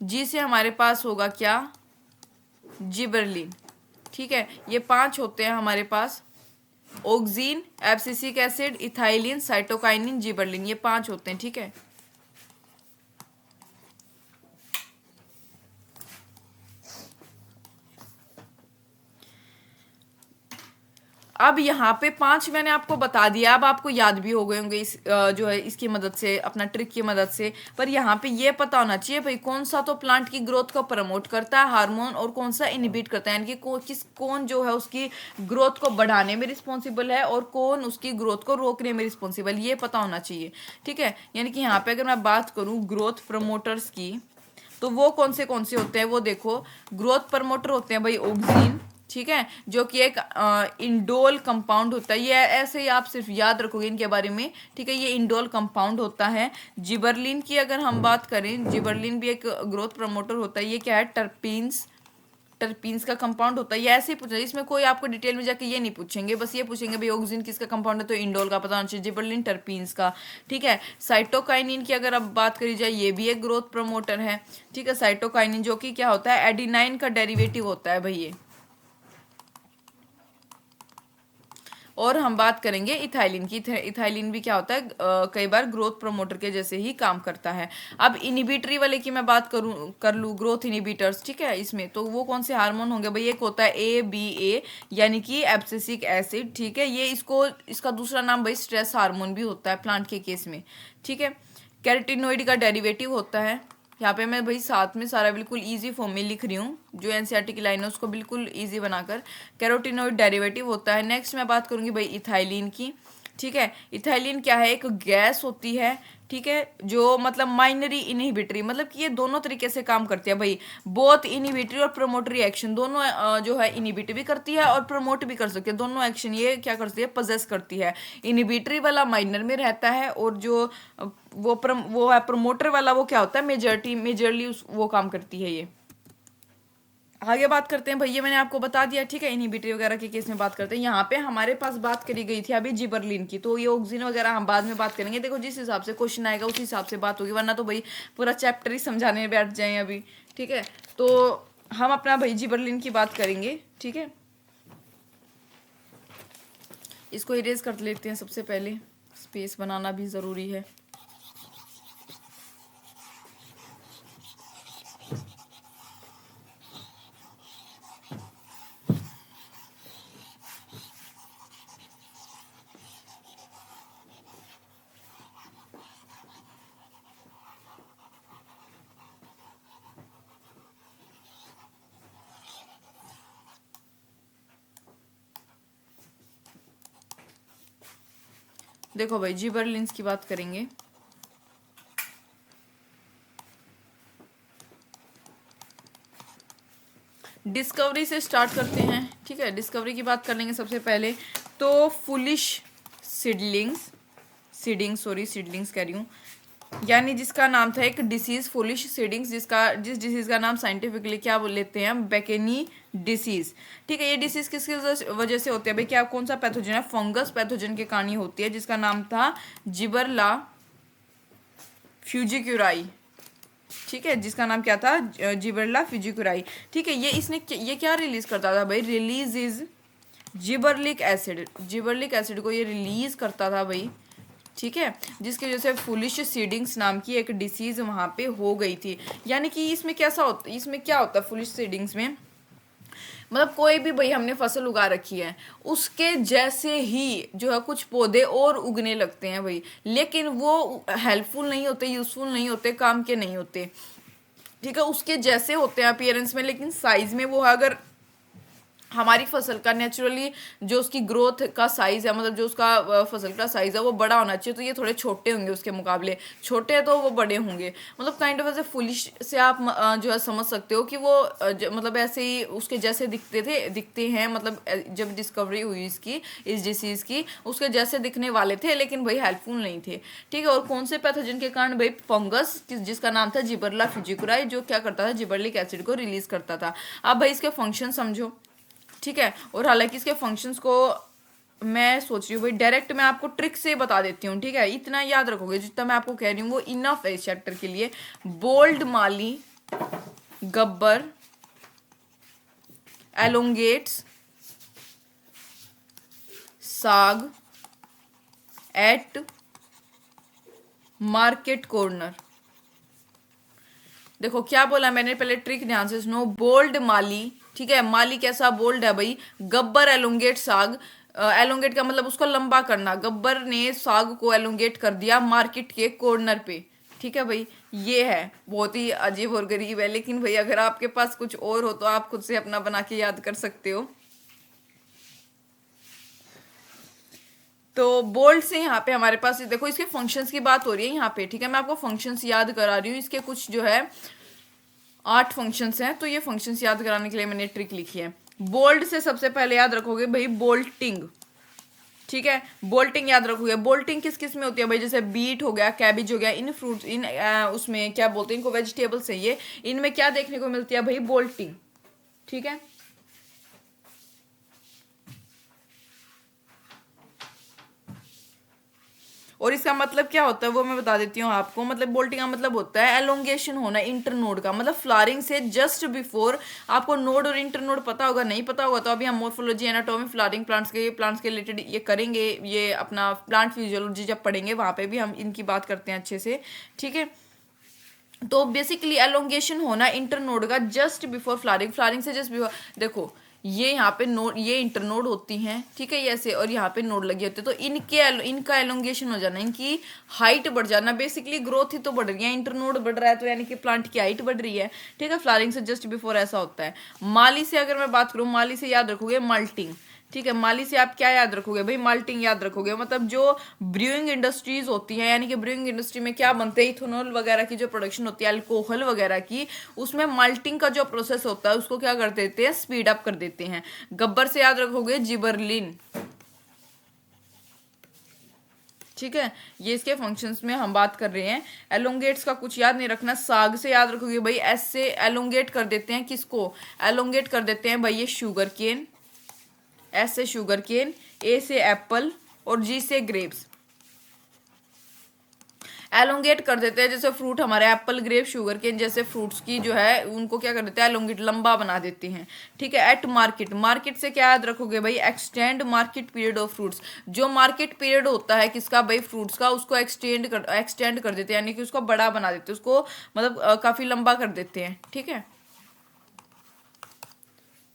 जी से हमारे पास होगा क्या? जिबरलिन। ठीक है, ये 5 होते हैं हमारे पास, auxin, abscisic acid, ethylene, cytokinin, gibberellin, ये 5 होते हैं। ठीक है, अब यहाँ पे 5 मैंने आपको बता दिया, अब आपको याद भी हो गए होंगे इस जो है इसकी मदद से, अपना ट्रिक की मदद से। पर यहाँ पे ये पता होना चाहिए भाई कौन सा तो प्लांट की ग्रोथ को प्रमोट करता है हार्मोन, और कौन सा इनहिबिट करता है, यानी कि कौन जो है उसकी ग्रोथ को बढ़ाने में रिस्पॉन्सिबल है और कौन उसकी ग्रोथ को रोकने में रिस्पॉन्सिबल, ये पता होना चाहिए। ठीक है, यानी कि यहाँ पे अगर मैं बात करूँ ग्रोथ प्रमोटर्स की, तो वो कौन से होते हैं, वो देखो ग्रोथ प्रमोटर होते हैं भाई ऑक्सीन। ठीक है, जो कि एक इंडोल कंपाउंड होता है, ये ऐसे ही आप सिर्फ याद रखोगे इनके बारे में। ठीक है, ये इंडोल कंपाउंड होता है। जिबरलिन की अगर हम बात करें, जिबरलिन भी एक ग्रोथ प्रमोटर होता है। ये क्या है? टर्पीन्स, टर्पीन्स का कंपाउंड होता है। ये ऐसे ही पूछा, इसमें कोई आपको डिटेल में जाके ये नहीं पूछेंगे, बस ये पूछेंगे भाई ऑक्सीजन किसका कंपाउंड है, तो इंडोल का पता होना चाहिए, जिबरलिन टर्पीन्स का। ठीक है, साइटोकाइनिन की अगर अब बात करी जाए, ये भी एक ग्रोथ प्रमोटर है। ठीक है, साइटोकाइनिन जो कि क्या होता है? एडिनाइन का डेरिवेटिव होता है भाई ये। और हम बात करेंगे इथाइलिन की। इथाइलिन भी क्या होता है? कई बार ग्रोथ प्रमोटर के जैसे ही काम करता है। अब इनिबिटरी वाले की मैं बात कर लूँ, ग्रोथ इनिबिटर्स। ठीक है, इसमें तो वो कौन से हार्मोन होंगे भाई? एक होता है ABA यानी कि एब्सिसिक एसिड। ठीक है, ये इसका दूसरा नाम भाई स्ट्रेस हार्मोन भी होता है प्लांट के केस में। ठीक है, कैरोटीनॉइड का डेरिवेटिव होता है। यहाँ पे मैं भाई साथ में सारा बिल्कुल इजी फॉर्म में लिख रही हूँ, जो एनसीईआरटी की लाइन है उसको बिल्कुल इजी बनाकर। कैरोटीनॉइड डेरिवेटिव होता है। नेक्स्ट मैं बात करूँगी भाई इथाइलिन की। ठीक है। इथाइलिन क्या है, एक गैस होती है, ठीक है, जो मतलब माइनरी इनहिबिटरी, मतलब कि ये दोनों तरीके से काम करती है भाई, बोथ इनहिबिटरी और प्रमोटरी एक्शन, दोनों जो है इनहिबिट भी करती है और प्रमोट भी कर सकती है, दोनों एक्शन ये क्या करती है, पजेस करती है। इनहिबिटरी वाला माइनर में रहता है और जो वो है प्रमोटर वाला, वो क्या होता है, मेजरली वो काम करती है ये। आगे बात करते हैं भैया, मैंने आपको बता दिया, ठीक है, इनहिबिटरी वगैरह के केस में बात करते हैं। यहाँ पे हमारे पास बात करी गई थी अभी जिबरलिन की, तो ये ऑक्सीजन वगैरह हम बाद में बात करेंगे। देखो जिस हिसाब से क्वेश्चन आएगा उस हिसाब से बात होगी, वरना तो भाई पूरा चैप्टर ही समझाने में बैठ जाए अभी, ठीक है। तो हम अपना भाई जिबरलिन की बात करेंगे, ठीक है। इसको इरेज कर लेते हैं सबसे पहले, स्पेस बनाना भी ज़रूरी है। देखो भाई जिबरलिन्स की बात करेंगे। डिस्कवरी से स्टार्ट करते हैं, ठीक है। डिस्कवरी की बात कर लेंगे सबसे पहले। तो फुलिश सीडलिंग्स कह रही हूँ, यानी जिसका नाम था एक डिसीज फुलिश सीडिंग्स, जिस डिसीज का नाम साइंटिफिकली क्या बोल लेते हैं हम, बेकेनी डिसीज, ठीक है। ये डिसीज किसकी वजह से होती है भाई, क्या कौन सा पैथोजन है, फंगस पैथोजन के कारण होती है, जिसका नाम था जिबरला फ्यूजिक्यूराई, ठीक है, जिसका नाम क्या था, जिबरला फ्यूजिक्यूराई, ठीक है। ये क्या रिलीज करता था भाई, रिलीज इज जिबरलिक एसिड को ये रिलीज करता था भाई, ठीक है, जिसकी वजह से फुलिश सीडिंग्स नाम की एक डिसीज वहां पे हो गई थी। यानी कि इसमें क्या होता है फुलिश सीडिंग्स में, मतलब कोई भी भाई हमने फसल उगा रखी है, उसके जैसे ही जो है कुछ पौधे और उगने लगते हैं भाई, लेकिन वो हेल्पफुल नहीं होते, यूजफुल नहीं होते, काम के नहीं होते, ठीक है, उसके जैसे होते हैं अपीयरेंस में, लेकिन साइज में वो अगर हमारी फसल का नेचुरली जो उसकी ग्रोथ का साइज है, मतलब जो उसका फसल का साइज है वो बड़ा होना चाहिए, तो ये थोड़े छोटे होंगे उसके मुकाबले, छोटे हैं तो वो बड़े होंगे, मतलब काइंड ऑफ ऐसे फुलिश से आप जो है समझ सकते हो कि वो मतलब ऐसे ही उसके जैसे दिखते हैं, मतलब जब डिस्कवरी हुई इस डिसीज की, उसके जैसे दिखने वाले थे, लेकिन भाई हेल्पफुल नहीं थे, ठीक है। और कौन से पैथोजन के कारण भाई, फंगस जिसका नाम था जिबरला फ्यूजिकुराई, जो क्या करता था, जिबरलिक एसिड को रिलीज करता था। अब भाई इसके फंक्शन समझो, ठीक है। और हालांकि इसके फंक्शंस को मैं सोच रही हूँ भाई डायरेक्ट मैं आपको ट्रिक से बता देती हूँ, ठीक है, इतना याद रखोगे, जितना मैं आपको कह रही हूँ वो इनफ है इस चैप्टर के लिए। बोल्ड माली गब्बर एलोंगेट्स साग एट मार्केट कॉर्नर। देखो क्या बोला मैंने, पहले ट्रिक ध्यान से सुनो। बोल्ड माली, ठीक है, माली कैसा, बोल्ड है भाई। गब्बर एलोंगेट साग, एलोंगेट का मतलब उसको लंबा करना, गब्बर ने साग को एलोंगेट कर दिया मार्केट के कॉर्नर पे, ठीक है भाई। ये है, बहुत ही अजीब और गरीब है, लेकिन भाई अगर आपके पास कुछ और हो तो आप खुद से अपना बना के याद कर सकते हो। तो बोल्ड से यहाँ पे हमारे पास देखो इसके फंक्शंस की बात हो रही है यहाँ पे, ठीक है, मैं आपको फंक्शंस याद करा रही हूँ। इसके कुछ जो है 8 फंक्शंस हैं, तो ये फंक्शंस याद कराने के लिए मैंने ट्रिक लिखी है। बोल्ड से सबसे पहले याद रखोगे भाई बोल्टिंग, ठीक है, बोल्टिंग याद रखोगे। बोल्टिंग किस किस में होती है भाई, जैसे बीट हो गया, कैबिज हो गया, इन फ्रूट्स, उसमें क्या बोलते हैं इनको, वेजिटेबल्स है ये, इनमें क्या देखने को मिलती है भाई, बोल्टिंग, ठीक है। और इसका मतलब क्या होता है वो मैं बता देती हूँ आपको। मतलब बोल्टिंग का मतलब होता है एलोंगेशन होना इंटरनोड का, मतलब फ्लावरिंग से जस्ट बिफोर। आपको नोड और इंटरनोड पता होगा, नहीं पता होगा तो अभी हम मोर्फोलॉजी एनाटॉमी फ्लावरिंग प्लांट्स के रिलेटेड ये करेंगे, ये अपना प्लांट फिजियोलॉजी जब पढ़ेंगे वहां पे भी हम इनकी बात करते हैं अच्छे से, ठीक है। तो बेसिकली एलोंगेशन होना इंटरनोड का जस्ट बिफोर फ्लावरिंग से जस्ट बिफोर। देखो ये यहाँ पे नोड, ये इंटरनोड होती हैं, ठीक है, ये ऐसे, और यहाँ पे नोड लगे होते हैं, तो इनका एलोंगेशन हो जाना, इनकी हाइट बढ़ जाना। बेसिकली ग्रोथ ही तो बढ़ रही है, इंटरनोड बढ़ रहा है तो यानी कि प्लांट की हाइट बढ़ रही है, ठीक है। फ्लावरिंग से जस्ट बिफोर ऐसा होता है। माली से अगर मैं बात करूँ, माली से याद रखोगे मल्टिंग, ठीक है, माली से आप क्या याद रखोगे भाई, माल्टिंग याद रखोगे। मतलब जो ब्रूइंग इंडस्ट्रीज होती हैं, यानी कि ब्रूइंग इंडस्ट्री में क्या बनते हैं, इथेनॉल वगैरह की जो प्रोडक्शन होती है, अल्कोहल वगैरह की, उसमें माल्टिंग का जो प्रोसेस होता है उसको क्या कर देते हैं, स्पीड अप कर देते हैं। गब्बर से याद रखोगे जिबरलिन। ठीक है, ये इसके फंक्शंस में हम बात कर रहे हैं। एलोंगेट्स का कुछ याद नहीं रखना। साग से याद रखोगे भाई, एस से एलोंगेट कर देते हैं किसको, एलोंगेट कर देते हैं भाई ये शुगर केन। एस से शुगर केन, ए से एप्पल और जी से ग्रेप्स। एलोंगेट कर देते हैं जैसे फ्रूट हमारे एप्पल, ग्रेप, शुगर केन जैसे फ्रूट्स की जो है उनको क्या कर देते हैं, एलोंगेट, लंबा बना देते हैं। ठीक है, एट मार्केट, मार्केट से क्या याद रखोगे भाई, extend market period of fruits. जो मार्केट पीरियड होता है किसका भाई, फ्रूट्स का, उसको एक्सटेंड कर देते हैं, यानी कि उसको बड़ा बना देते हैं, उसको मतलब काफी लंबा कर देते हैं। ठीक है,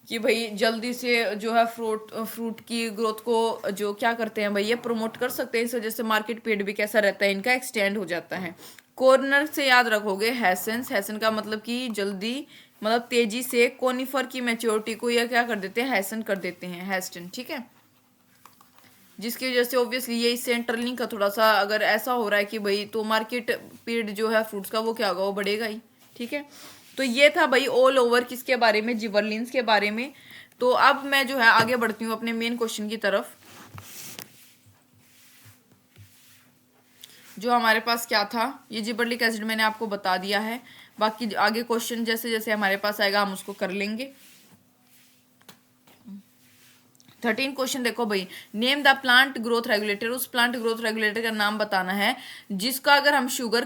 कि भाई जल्दी से जो है फ्रूट की ग्रोथ को जो क्या करते हैं भाई, ये प्रमोट कर सकते हैं, इस वजह से मार्केट पीरियड भी कैसा रहता है इनका, एक्सटेंड हो जाता है। कॉर्नर से याद रखोगे हैसेंस, हैसन का मतलब कि जल्दी, मतलब तेजी से। कोनिफर की मैच्योरिटी को यह क्या कर देते हैं, हैसन कर देते हैं, हैस्टन। ठीक है, जिसकी वजह से ऑब्वियसली ये इससे इंटरलिंक का थोड़ा सा अगर ऐसा हो रहा है कि भाई, तो मार्केट पीरियड जो है फ्रूट्स का वो क्या होगा, वो बढ़ेगा ही। ठीक है, तो ये था भाई ऑल ओवर किसके बारे में, जिबरलिन्स के बारे में। तो अब मैं जो है आगे बढ़ती हूँ अपने मेन क्वेश्चन की तरफ। जो हमारे पास क्या था, ये जिबरलिक एसिड मैंने आपको बता दिया है। बाकी आगे क्वेश्चन जैसे जैसे हमारे पास आएगा हम उसको कर लेंगे। 13 क्वेश्चन देखो भाई, name the plant growth regulator. उस प्लांट ग्रोथ रेगुलेटर का नाम बताना है जिसका अगर हम शुगर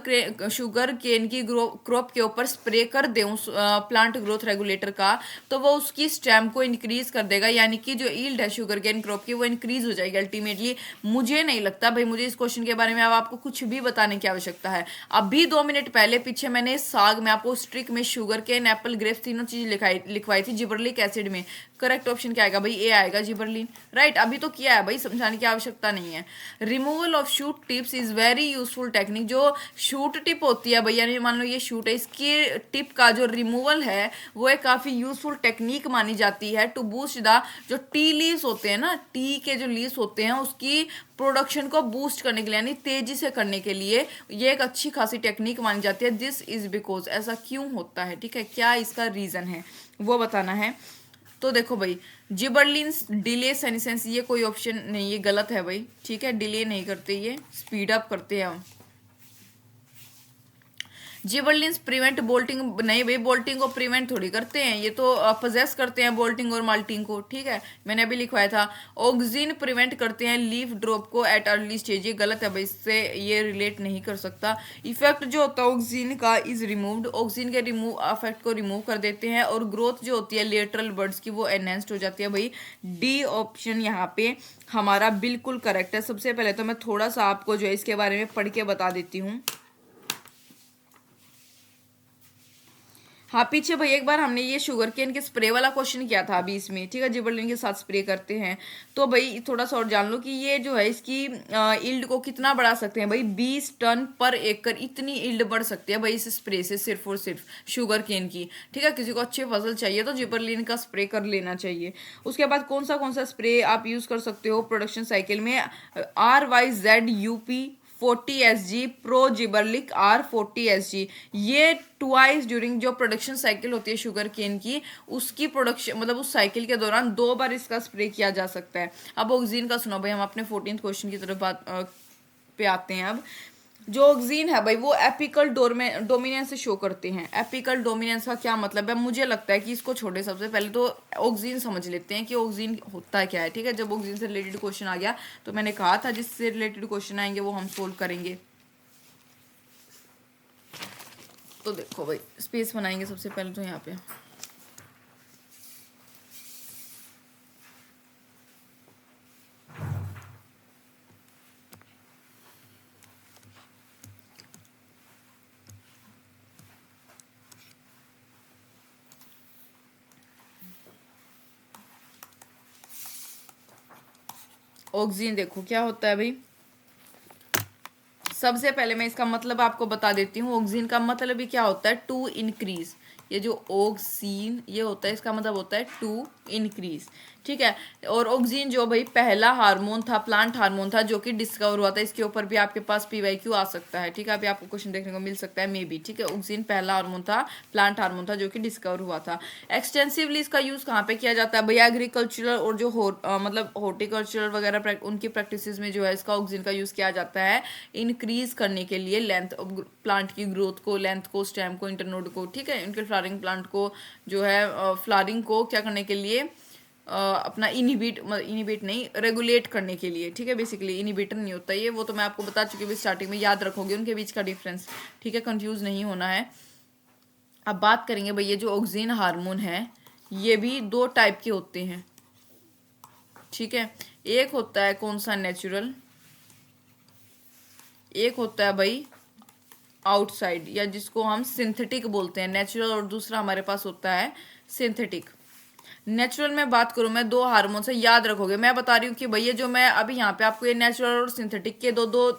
केन की क्रॉप के ऊपर स्प्रे कर दें उस प्लांट ग्रोथ रेगुलेटर का, तो वो उसकी स्टेम को इंक्रीज कर देगा, यानी कि जो ईल्ड है शुगर केन क्रॉप की वो इंक्रीज हो जाएगी अल्टीमेटली। मुझे नहीं लगता भाई, मुझे इस क्वेश्चन के बारे में अब आपको कुछ भी बताने की आवश्यकता है। अभी 2 मिनट पहले पीछे मैंने साग में आपको स्ट्रिक में शुगर केन, एप्पल, ग्रेप्स तीनों चीज लिखवाई थी। जिबरलिक एसिड में करेक्ट ऑप्शन क्या आएगा भाई, ए आएगा, जिबरलिन। राइट, अभी तो किया है भाई, समझाने की आवश्यकता नहीं है। Removal of shoot tips is very useful technique. जो शूट टिप होती है भैया, मान लो ये शूट है, इसकी टिप का जो रिमूवल है वो एक काफी यूजफुल टेक्निक मानी जाती है टू बूस्ट द, जो टी लीव्स होते हैं ना, टी के जो लीव्स होते हैं उसकी प्रोडक्शन को बूस्ट करने के लिए, यानी तेजी से करने के लिए ये एक अच्छी खासी टेक्निक मानी जाती है। दिस इज बिकॉज, ऐसा क्यों होता है, ठीक है, क्या इसका रीजन है वो बताना है। तो देखो भाई, जिबरलिन्स डिले सेनेसेंस, ये कोई ऑप्शन नहीं, ये गलत है भाई। ठीक है, डिले नहीं करते, ये स्पीड अप करते हैं हम। जिबरलिन्स प्रिवेंट बोल्टिंग, नहीं भाई, बोल्टिंग को प्रिवेंट थोड़ी करते हैं, ये तो पजेस करते हैं बोल्टिंग और माल्टिंग को। ठीक है, मैंने अभी लिखवाया था। ऑक्सिन प्रिवेंट करते हैं लीफ ड्रॉप को एट अर्ली स्टेज, ये गलत है भाई, इससे ये रिलेट नहीं कर सकता। इफेक्ट जो होता है ऑक्सिन का इज रिमूव्ड, ऑक्सिन के रिमूव इफेक्ट को रिमूव कर देते हैं। और ग्रोथ जो होती है लेटरल बर्ड्स की वो एनहेंस्ड हो जाती है भाई। डी ऑप्शन यहाँ पे हमारा बिल्कुल करेक्ट है। सबसे पहले तो मैं थोड़ा सा आपको जो है इसके बारे में पढ़ के बता देती हूँ। हाँ, पीछे भाई एक बार हमने ये शुगर केन के स्प्रे वाला क्वेश्चन किया था अभी इसमें। ठीक है, जिबरलिन के साथ स्प्रे करते हैं, तो भाई थोड़ा सा और जान लो कि ये जो है इसकी ईल्ड को कितना बढ़ा सकते हैं भाई, 20 टन पर एकड़, इतनी ईल्ड बढ़ सकती है भाई इस स्प्रे से, सिर्फ और सिर्फ शुगर केन की। ठीक है, किसी को अच्छी फसल चाहिए तो जिबरलिन का स्प्रे कर लेना चाहिए। उसके बाद कौन सा स्प्रे आप यूज कर सकते हो प्रोडक्शन साइकिल में, RYZUP 40SG प्रो जिबरलिक R40SG, ये ट्वाइस ड्यूरिंग जो प्रोडक्शन साइकिल होती है शुगर केन की, उसकी प्रोडक्शन मतलब उस साइकिल के दौरान 2 बार इसका स्प्रे किया जा सकता है। अब ऑक्सीजन का सुनो भाई, हम अपने 14th क्वेश्चन की तरफ बात पे आते हैं। अब जो ऑक्सीजन है भाई वो एपिकल डोमिनेंस से शो करते हैं। एपिकल डोमिनेंस का क्या मतलब है, मुझे लगता है कि इसको छोड़े, सबसे पहले तो ऑक्सीजन समझ लेते हैं कि ऑक्सीजन होता क्या है। ठीक है, जब ऑक्सीजन से रिलेटेड क्वेश्चन आ गया तो मैंने कहा था जिससे रिलेटेड क्वेश्चन आएंगे वो हम सोल्व करेंगे। तो देखो भाई, स्पेस बनाएंगे सबसे पहले तो यहाँ पे। ऑक्सीजन देखो क्या होता है भाई, सबसे पहले मैं इसका मतलब आपको बता देती हूँ। ऑक्सीजन का मतलब ही क्या होता है, टू इंक्रीज। ये जो ऑक्सीजन ये होता है, इसका मतलब होता है टू इंक्रीज। ठीक है। और ऑक्सीन जो भाई पहला हार्मोन था, प्लांट हार्मोन था जो कि डिस्कवर हुआ था, इसके ऊपर भी आपके पास पीवाईक्यू आ सकता है, ठीक है, अभी आपको क्वेश्चन देखने को मिल सकता है मे बी, ठीक है। ऑक्सीन पहला हार्मोन था, प्लांट हार्मोन था जो कि डिस्कवर हुआ था। एक्सटेंसिवली इसका यूज कहाँ पे किया जाता है भैया? एग्रीकल्चरल और जो मतलब हॉर्टिकल्चरल वगैरह उनकी प्रैक्टिसेस में जो है इसका ऑक्सीन का यूज किया जाता है इंक्रीज करने के लिए लेंथ प्लांट की ग्रोथ को, लेंथ को, स्टेम को, इंटरनोड को, ठीक है, इनके फ्लावरिंग प्लांट को जो है फ्लावरिंग को क्या करने के लिए अपना इनिबिट नहीं, रेगुलेट करने के लिए, ठीक है। बेसिकली इनिबिटर नहीं होता ये, वो तो मैं आपको बता चुकी हूँ स्टार्टिंग में, याद रखोगे उनके बीच का डिफरेंस, ठीक है, कंफ्यूज नहीं होना है। अब बात करेंगे भाई ये जो ऑक्सीन हार्मोन है ये भी दो टाइप के होते हैं, ठीक है। एक होता है कौन सा? नेचुरल। एक होता है भाई आउटसाइड, या जिसको हम सिंथेटिक बोलते हैं, नेचुरल, और दूसरा हमारे पास होता है सिंथेटिक। नेचुरल में बात करूं मैं, दो हार्मोन से याद रखोगे, मैं बता रही हूँ कि भैया जो मैं अभी यहाँ पे आपको ये नेचुरल और सिंथेटिक के दो दो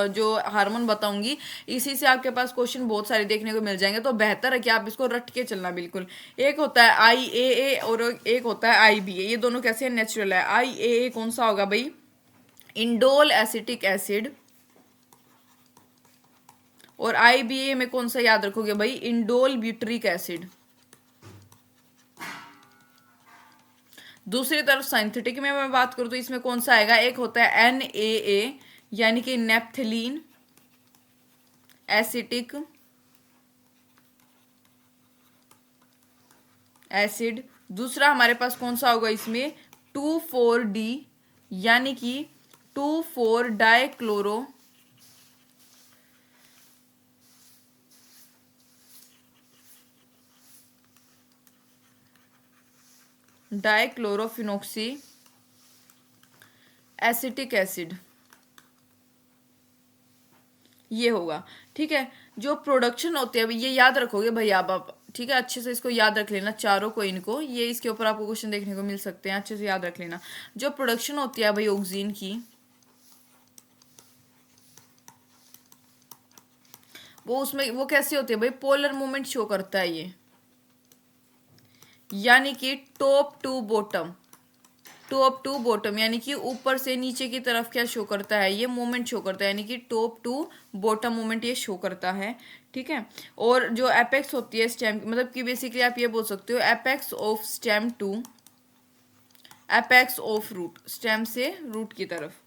जो हार्मोन बताऊंगी, इसी से आपके पास क्वेश्चन बहुत सारे देखने को मिल जाएंगे, तो बेहतर है कि आप इसको रट के चलना बिल्कुल। एक होता है IAA और एक होता है IBA, ये दोनों कैसे नेचुरल है। IAA कौन सा होगा भाई? Indole acetic acid. और IBA में कौन सा याद रखोगे भाई? Indole butyric acid. दूसरी तरफ सिंथेटिक में मैं बात करूं तो इसमें कौन सा आएगा? एक होता है NAA यानी कि नेप्थलीन एसिटिक एसिड। दूसरा हमारे पास कौन सा होगा इसमें? 2,4-D यानी कि 2,4 डाइक्लोरो डाइक्लोरोफिनोक्सी एसिटिक एसिड, ये होगा, ठीक है। जो प्रोडक्शन होती है ये याद रखोगे भाई आप, ठीक है, अच्छे से इसको याद रख लेना चारों को, इनको, ये इसके ऊपर आपको क्वेश्चन देखने को मिल सकते हैं, अच्छे से याद रख लेना। जो प्रोडक्शन होती है भाई ऑक्सीन की, वो उसमें वो कैसे होती है भाई? पोलर मूवमेंट शो करता है ये, यानी कि top to bottom, top to bottom यानी कि ऊपर से नीचे की तरफ क्या शो करता है? ये मूवमेंट शो करता है, यानी कि टॉप टू बॉटम मूवमेंट ये शो करता है, ठीक है। और जो एपेक्स होती है स्टेम, मतलब कि बेसिकली आप ये बोल सकते हो apex of stem to apex of root, stem से रूट की तरफ।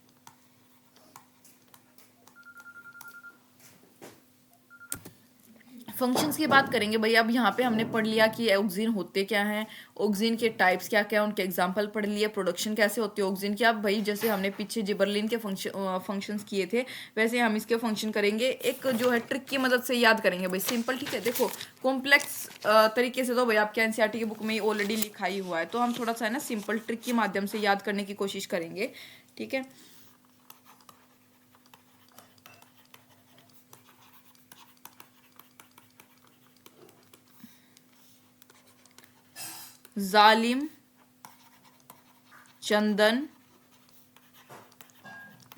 फंक्शंस की बात करेंगे भाई, अब यहाँ पे हमने पढ़ लिया कि ऑक्सीन होते क्या हैं, ऑक्सीन के टाइप्स क्या क्या हैं, उनके एग्जांपल पढ़ लिए, प्रोडक्शन कैसे होती है ऑक्सीन की। अब भाई जैसे हमने पीछे जिबरलिन के फंक्शंस किए थे, वैसे हम इसके फंक्शन करेंगे, एक जो है ट्रिक की मदद से याद करेंगे भाई, सिंपल, ठीक है। देखो कॉम्प्लेक्स तरीके से तो भाई आपके एनसीईआरटी की बुक में ऑलरेडी लिखा ही हुआ है, तो हम थोड़ा सा है ना सिंपल ट्रिक के माध्यम से याद करने की कोशिश करेंगे, ठीक है। जालिम, चंदन,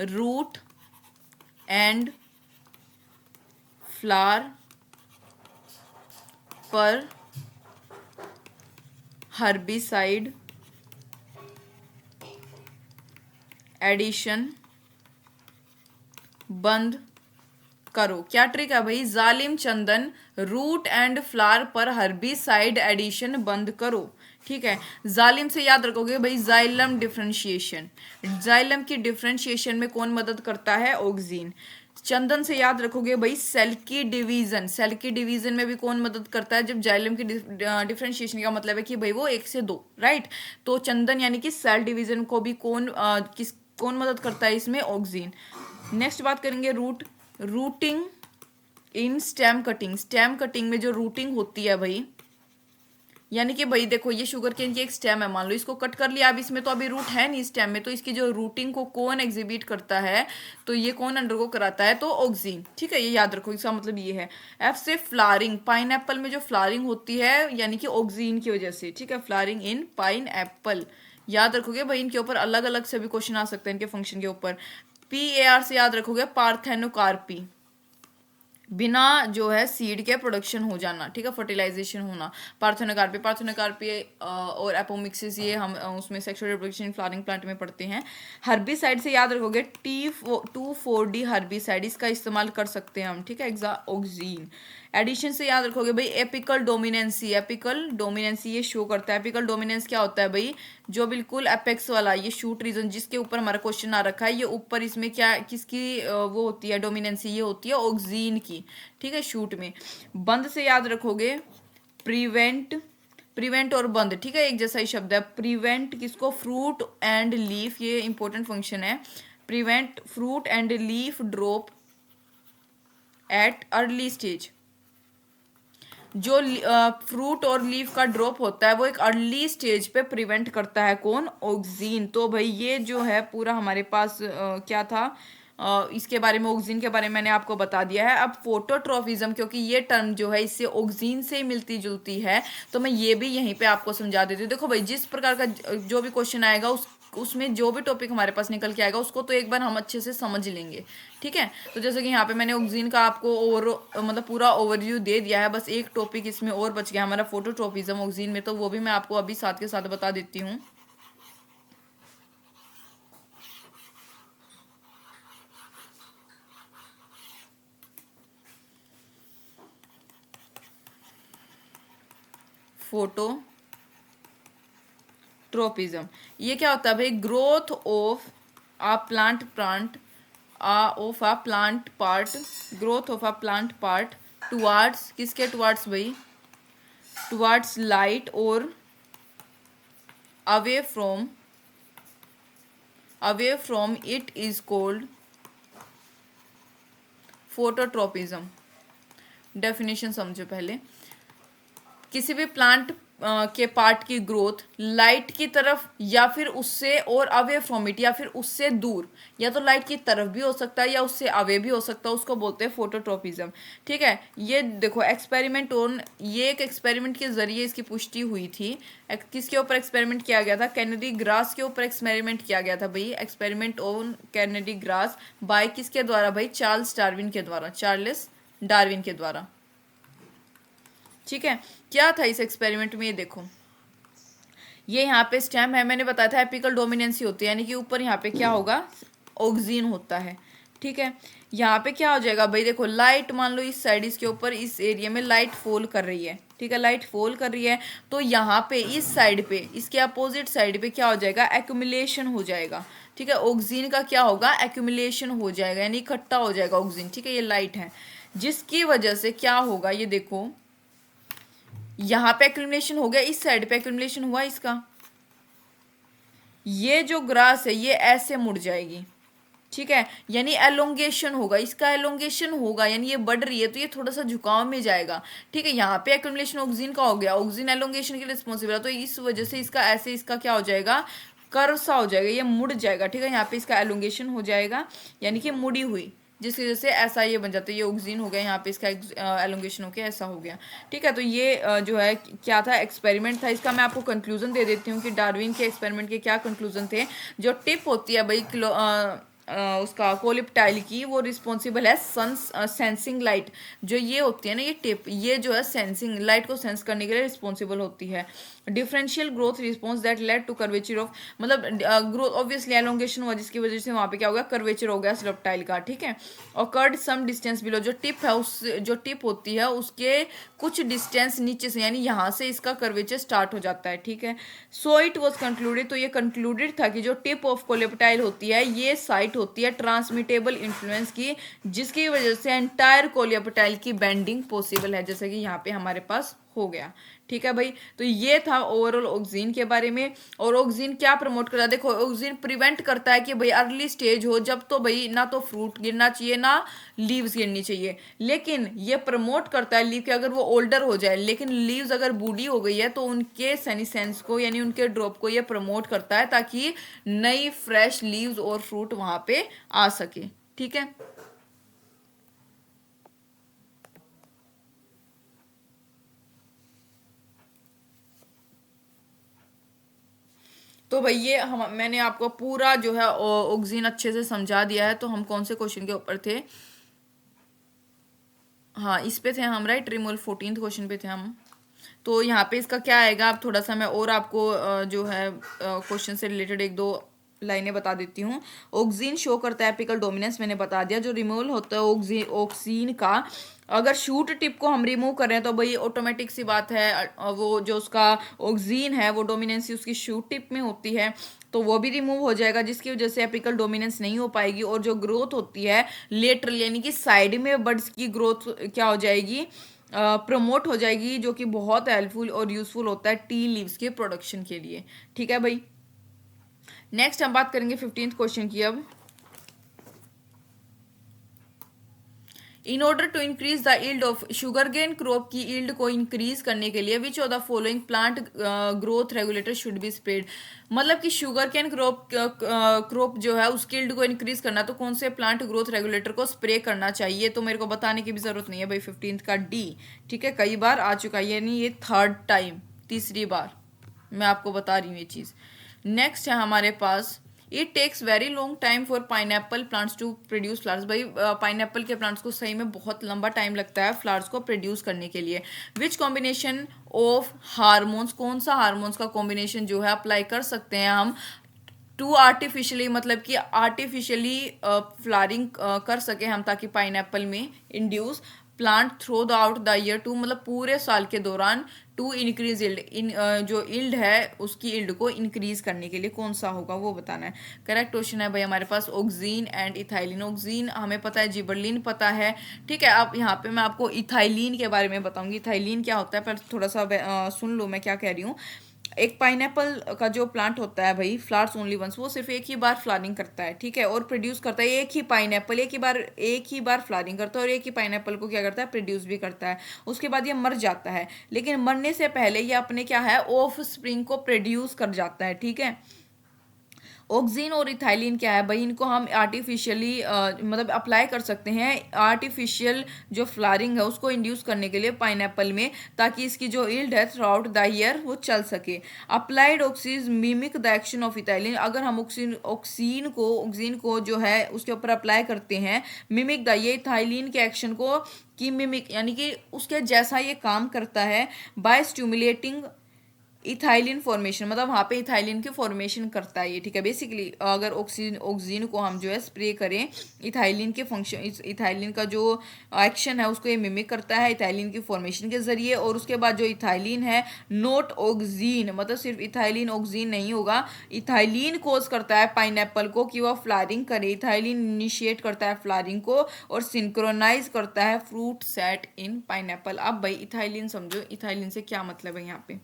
रूट एंड फ्लावर पर हर्बिसाइड एडिशन बंद करो। क्या ट्रिक है भाई? जालिम, चंदन, रूट एंड फ्लावर पर हर्बिसाइड एडिशन बंद करो, ठीक है। जालिम से याद रखोगे भाई जाइलम डिफरेंशिएशन, जाइलम की डिफरेंशिएशन में कौन मदद करता है? ऑक्सीन। चंदन से याद रखोगे भाई सेल की डिवीजन, सेल की डिवीजन में भी कौन मदद करता है? जब जाइलम की डिफरेंशिएशन का मतलब है कि भाई वो 1 से 2, राइट, तो चंदन यानी कि सेल डिवीजन को भी कौन मदद करता है इसमें? ऑक्सीन। नेक्स्ट बात करेंगे root, rooting in stem cutting, stem cutting में जो रूटिंग होती है भाई, यानी कि भाई देखो ये शुगर केन की एक स्टेम है, मान लो इसको कट कर लिया, अब इसमें तो अभी रूट है नहीं स्टेम में, तो इसकी जो रूटिंग को कौन एग्जिबिट करता है? तो ये कौन अंडरगो कराता है? तो ऑक्सीन, ठीक है, ये याद रखो, इसका मतलब ये है। एफ से फ्लावरिंग, पाइन एप्पल में जो फ्लावरिंग होती है यानी कि ऑक्सीन की वजह से, ठीक है, फ्लावरिंग इन पाइन एप्पल, याद रखोगे भाई, इनके ऊपर अलग अलग से भी क्वेश्चन आ सकते हैं इनके फंक्शन के ऊपर। PAR से याद रखोगे पार्थेनोकार्पी, बिना जो है सीड के प्रोडक्शन हो जाना, ठीक है, फर्टिलाइजेशन होना। पार्थेनोकार्पी, और एपोमिक्सिस, ये हम उसमें सेक्सुअल रिप्रोडक्शन फ्लावरिंग प्लांट में पढ़ते हैं। हर्बिसाइड से याद रखोगे T2,4-D हर्बिसाइड, इसका इस्तेमाल कर सकते हैं हम, ठीक है, ऑक्सीन। एडिशन से याद रखोगे भाई एपिकल डोमिनेंसी, ये शो करता है। एपिकल डोमिनेंस क्या होता है भाई, जो बिल्कुल एपेक्स वाला ये शूट रीजन जिसके ऊपर हमारा क्वेश्चन आ रखा है, ये ऊपर इसमें क्या किसकी वो होती है डोमिनेंसी, ये होती है ऑक्सीन की, ठीक है, शूट में। बंद से याद रखोगे प्रिवेंट और बंद, ठीक है, एक जैसा ही शब्द है। प्रिवेंट किसको, फ्रूट एंड लीफ, ये इंपॉर्टेंट फंक्शन है। Prevent fruit and leaf drop at early stage. जो फ्रूट और लीफ का ड्रॉप होता है वो एक अर्ली स्टेज पे प्रिवेंट करता है, कौन, ऑक्सीन। तो भाई ये जो है पूरा हमारे पास क्या था, इसके बारे में, ऑक्सीन के बारे में मैंने आपको बता दिया है। अब फोटोट्रॉफिज्म, क्योंकि ये टर्म जो है इससे ऑक्सीन से मिलती जुलती है, तो मैं ये भी यहीं पे आपको समझा देती हूँ। देखो भाई, जिस प्रकार का जो भी क्वेश्चन आएगा उसमें जो भी टॉपिक हमारे पास निकल के आएगा उसको तो एक बार हम अच्छे से समझ लेंगे, ठीक है। तो जैसे कि यहाँ पे मैंने ऑक्सीन का आपको मतलब पूरा ओवरव्यू दे दिया है। बस एक टॉपिक इसमें और बच गया हमारा, फोटोट्रॉपिज्म ऑक्सीन में, तो वो भी मैं आपको अभी साथ के साथ बता देती हूँ। फोटोट्रोपिज्म ये क्या होता है भाई, growth of a plant part, growth of a plant part towards, किसके टुवार्ड्स भाई, टुवार्ड्स लाइट और away from it is called phototropism. Definition समझो पहले। किसी भी प्लांट के पार्ट की ग्रोथ लाइट की तरफ या फिर उससे, और अवे फ्रॉम इट या फिर उससे दूर, या तो लाइट की तरफ भी हो सकता है या उससे अवे भी हो सकता है, उसको बोलते हैं फोटोट्रोपिज्म, ठीक है। ये देखो ये एक एक्सपेरिमेंट के जरिए इसकी पुष्टि हुई थी। किसके ऊपर एक्सपेरिमेंट किया गया था, कैनेडी ग्रास के ऊपर एक्सपेरिमेंट किया गया था भाई। Experiment on canary grass by किसके द्वारा भाई, चार्ल्स डार्विन के द्वारा, ठीक है। क्या था इस एक्सपेरिमेंट में, ये देखो, ये यहाँ पे स्टेम है, मैंने बताया था एपिकल डोमिनेंसी होती है, यानी कि ऊपर यहाँ पे क्या होगा, ऑक्सीन होता है, ठीक है। यहाँ पे क्या हो जाएगा भाई, देखो लाइट, मान लो इस साइड, इसके ऊपर इस एरिया में लाइट फॉल कर रही है, ठीक है, लाइट फॉल कर रही है, तो यहाँ पे इस साइड पे, इसके अपोजिट साइड पे क्या हो जाएगा, एक्यूमुलेशन हो जाएगा, ठीक है। ऑक्सीन का क्या होगा, एक्यूमुलेशन हो जाएगा, यानी इकट्ठा हो जाएगा ऑक्सीन, ठीक है, ये लाइट है, जिसकी वजह से क्या होगा, ये देखो यहाँ पे एक्यूमुलेशन हो गया, इस साइड पे एक्यूमुलेशन हुआ इसका, ये जो ग्रास है ये ऐसे मुड़ जाएगी, ठीक है, यानी एलोंगेशन होगा, इसका एलोंगेशन होगा, यानी ये बढ़ रही है तो ये थोड़ा सा झुकाव में जाएगा, ठीक है। यहाँ पे एक्यूमुलेशन ऑक्सीजन का हो गया, ऑक्सीजन एलोंगेशन के लिए रिस्पॉन्सिबल है, तो इस वजह से इसका ऐसे, इसका क्या हो जाएगा, कर्व सा हो जाएगा, ये मुड़ जाएगा, ठीक है। यहाँ पे इसका एलोंगेशन हो जाएगा, यानी कि मुड़ी हुई, जिसकी वजह से ऐसा ये बन जाता है, ये ऑक्सीजन हो गया, यहाँ पे इसका एलोंगेशन हो गया, ऐसा हो गया, ठीक है। तो ये जो है क्या था, एक्सपेरिमेंट था। इसका मैं आपको कंक्लूजन दे देती हूँ कि डार्विन के एक्सपेरिमेंट के क्या कंक्लूजन थे। जो टिप होती है भाई उसका कोलिप्टाइल की, वो रिस्पॉन्सिबल है सेंसिंग लाइट, जो ये होती है ना, ये टिप, ये जो है सेंसिंग लाइट को सेंस करने के लिए रिस्पॉन्सिबल होती है। Differential growth response that led to curvature of, मतलब ग्रोथ ऑब्वियसली एलोंगेशन हुआ, जिसकी वजह से वहाँ पे क्या हो गया, कर्वेचर हो गया स्लेप्टाइल का, ठीक है। और कर्ड सम डिस्टेंस बिलो, जो टिप है उस, जो टिप होती है उसके कुछ डिस्टेंस नीचे से, यानी यहाँ से इसका कर्वेचर स्टार्ट हो जाता है, ठीक है। सो इट वॉज कंक्लूडेड, तो ये कंक्लूडेड था कि जो टिप ऑफ कोलेप्टाइल होती है ये साइट होती है ट्रांसमिटेबल इन्फ्लुएंस की, जिसकी वजह से एंटायर कोलेप्टाइल की बेंडिंग पॉसिबल है, जैसे कि यहाँ पे हमारे पास हो गया, ठीक है भाई। तो ये था ओवरऑल ऑक्सीजन के बारे में। और ऑक्सीजन क्या प्रमोट करता है, देखो ऑक्सीजन प्रिवेंट करता है कि भाई अर्ली स्टेज हो, जब तो भाई ना तो फ्रूट गिरना चाहिए ना लीव्स गिरनी चाहिए, लेकिन ये प्रमोट करता है लीव के, अगर वो ओल्डर हो जाए, लेकिन लीव्स अगर बूढ़ी हो गई है तो उनके सेनिसेंस को, यानी उनके ड्रॉप को ये प्रमोट करता है, ताकि नई फ्रेश लीव्स और फ्रूट वहां पे आ सके, ठीक है। तो भाई ये हम, मैंने आपको पूरा जो है ऑक्सीजन अच्छे से समझा दिया है। तो हम कौन से क्वेश्चन के ऊपर थे, हाँ इस पे थे हम, राइट, रिमूवल 14th क्वेश्चन पे थे हम। तो यहाँ पे इसका क्या आएगा, अब थोड़ा सा मैं और आपको जो है क्वेश्चन से रिलेटेड एक दो लाइनें बता देती हूँ। ऑक्सीन शो करता है एपिकल डोमिनेंस, मैंने बता दिया। जो रिमूवल होता है ऑक्सीन का, अगर शूट टिप को हम रिमूव कर रहे हैं तो भाई ऑटोमेटिक सी बात है, वो जो उसका ऑक्सीन है वो डोमिनेंसी उसकी शूट टिप में होती है, तो वो भी रिमूव हो जाएगा, जिसकी वजह से एपिकल डोमिनेंस नहीं हो पाएगी। और जो ग्रोथ होती है लेटरल यानी कि साइड में बर्ड्स की ग्रोथ क्या हो जाएगी, प्रमोट हो जाएगी, जो कि बहुत हेल्पफुल और यूजफुल होता है टी लीव्स के प्रोडक्शन के लिए। ठीक है भाई, नेक्स्ट हम बात करेंगे 15th क्वेश्चन की। अब in order to increase the yield of sugarcane crop की यील्ड को इंक्रीज करने के लिए which of the following plant growth regulator should be spread. मतलब कि शुगरकेन क्रॉप जो है उसकी यील्ड को इंक्रीज करना, तो कौन से प्लांट ग्रोथ रेगुलेटर को स्प्रे करना चाहिए, तो मेरे को बताने की भी जरूरत नहीं है भाई, 15th का डी। ठीक है, कई बार आ चुका है, यानी ये थर्ड टाइम, तीसरी बार मैं आपको बता रही हूँ ये चीज़। नेक्स्ट है हमारे पास, it takes very long time for pineapple plants to produce flowers. भाई पाइनएप्पल के प्लांट्स को सही में बहुत लंबा टाइम लगता है फ्लावर्स को प्रोड्यूस करने के लिए। विच कॉम्बिनेशन ऑफ हार्मोन्स, कौन सा हार्मोन्स का कॉम्बिनेशन जो है अप्लाई कर सकते हैं हम टू आर्टिफिशियली, मतलब कि आर्टिफिशियली फ्लावरिंग कर सके हम, ताकि पाइनएप्पल में induce plant through the out the year to, मतलब पूरे साल के दौरान, टू इंक्रीज इल्ड, इन जो इल्ड है उसकी इल्ड को इंक्रीज करने के लिए कौन सा होगा वो बताना है। करेक्ट क्वेश्चन है भाई हमारे पास ऑक्सीन एंड इथाइलिन। ऑक्सीन हमें पता है, जिबरलिन पता है। ठीक है, अब यहाँ पे मैं आपको इथाइलिन के बारे में बताऊंगी। इथाइलिन क्या होता है, पर थोड़ा सा सुन लो मैं क्या कह रही हूँ। एक पाइनएप्पल का जो प्लांट होता है भाई, फ्लावर्स ओनली वंस, वो सिर्फ एक ही बार फ्लावरिंग करता है। ठीक है, और प्रोड्यूस करता है एक ही पाइनएप्पल, एक ही बार फ्लावरिंग करता है, और एक ही पाइनएप्पल को क्या करता है, प्रोड्यूस भी करता है। उसके बाद ये मर जाता है, लेकिन मरने से पहले ये अपने क्या है, ऑफ स्प्रिंग को प्रोड्यूस कर जाता है। ठीक है, ऑक्सीन और इथाइलिन क्या है भाई, इनको हम आर्टिफिशियली मतलब अप्लाई कर सकते हैं आर्टिफिशियल जो फ्लावरिंग है उसको इंड्यूस करने के लिए पाइनएप्पल में, ताकि इसकी जो यील्ड है थ्रू आउट द ईयर वो चल सके। Applied auxins mimic the action of ethylene. अगर हम ऑक्सीन को जो है उसके ऊपर अप्लाई करते हैं, मिमिक द, ये इथाइलिन के एक्शन को की मिमिक यानी कि उसके जैसा ये काम करता है, बाय स्टिमुलेटिंग इथाइलिन फॉर्मेशन, मतलब वहाँ पे इथाइलिन की फॉर्मेशन करता है ये। ठीक है, बेसिकली अगर ऑक्सीजन को हम जो है स्प्रे करें, इथाइलिन के फंक्शन, इथाइलिन का जो एक्शन है उसको ये मिमिक करता है इथाइलिन की फॉर्मेशन के जरिए। और उसके बाद जो इथाइलिन है, नोट ऑक्सीन, मतलब सिर्फ इथाइलिन ऑक्सीन नहीं होगा, इथाइलिन कोज करता है पाइनएप्पल को कि वह फ्लावरिंग करे। इथाइलिन इनिशिएट करता है फ्लावरिंग को और सिंक्रोनाइज करता है फ्रूट सेट इन पाइनएप्पल। अब भाई इथाइलिन समझो, इथाइलिन से क्या मतलब है यहाँ पे।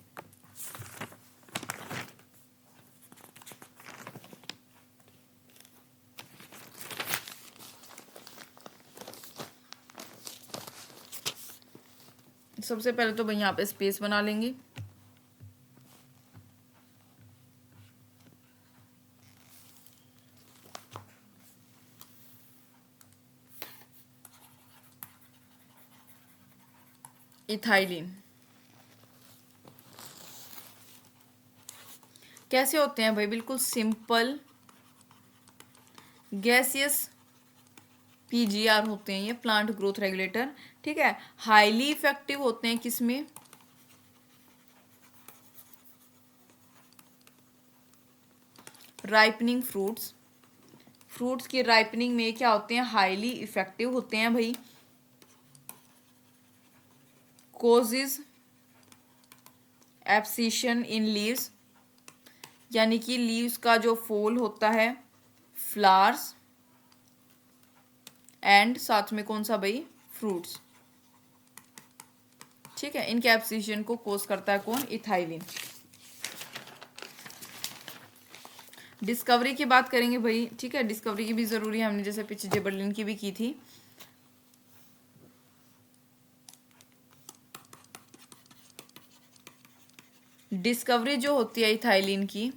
सबसे पहले तो भाई यहाँ पे स्पेस बना लेंगे। इथाइलिन कैसे होते हैं भाई, बिल्कुल सिंपल गैसियस पीजीआर होते हैं ये, प्लांट ग्रोथ रेगुलेटर। ठीक है, हाईली इफेक्टिव होते हैं किसमें, राइपनिंग फ्रूट्स। फ्रूट्स की राइपनिंग में क्या होते हैं, हाईली इफेक्टिव होते हैं भाई। कोजेज एब्सिशन इन लीव्स, यानी कि लीव्स का जो फॉल होता है, फ्लावर्स एंड साथ में कौन सा भाई, फ्रूट्स। ठीक है, इनके एब्सिशन को कोज करता है कौन, इथाइलिन। डिस्कवरी की बात करेंगे भाई। ठीक है, डिस्कवरी की भी जरूरी है, हमने जैसे पीछे जिबरलिन की भी की थी। डिस्कवरी जो होती है इथाइलिन की,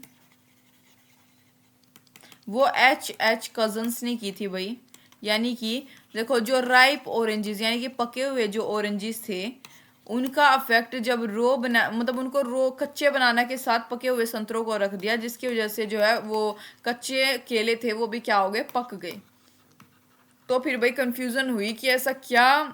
वो एच कजन्स ने की थी भाई। यानी कि देखो, जो राइप ऑरेंजेस यानी कि पके हुए जो ऑरेंजेस थे, उनका अफेक्ट जब रो बना, मतलब उनको रो कच्चे बनाना के साथ पके हुए संतरों को रख दिया, जिसकी वजह से जो है वो कच्चे केले थे वो भी क्या हो गए, पक गए। तो फिर भाई कंफ्यूजन हुई कि ऐसा क्या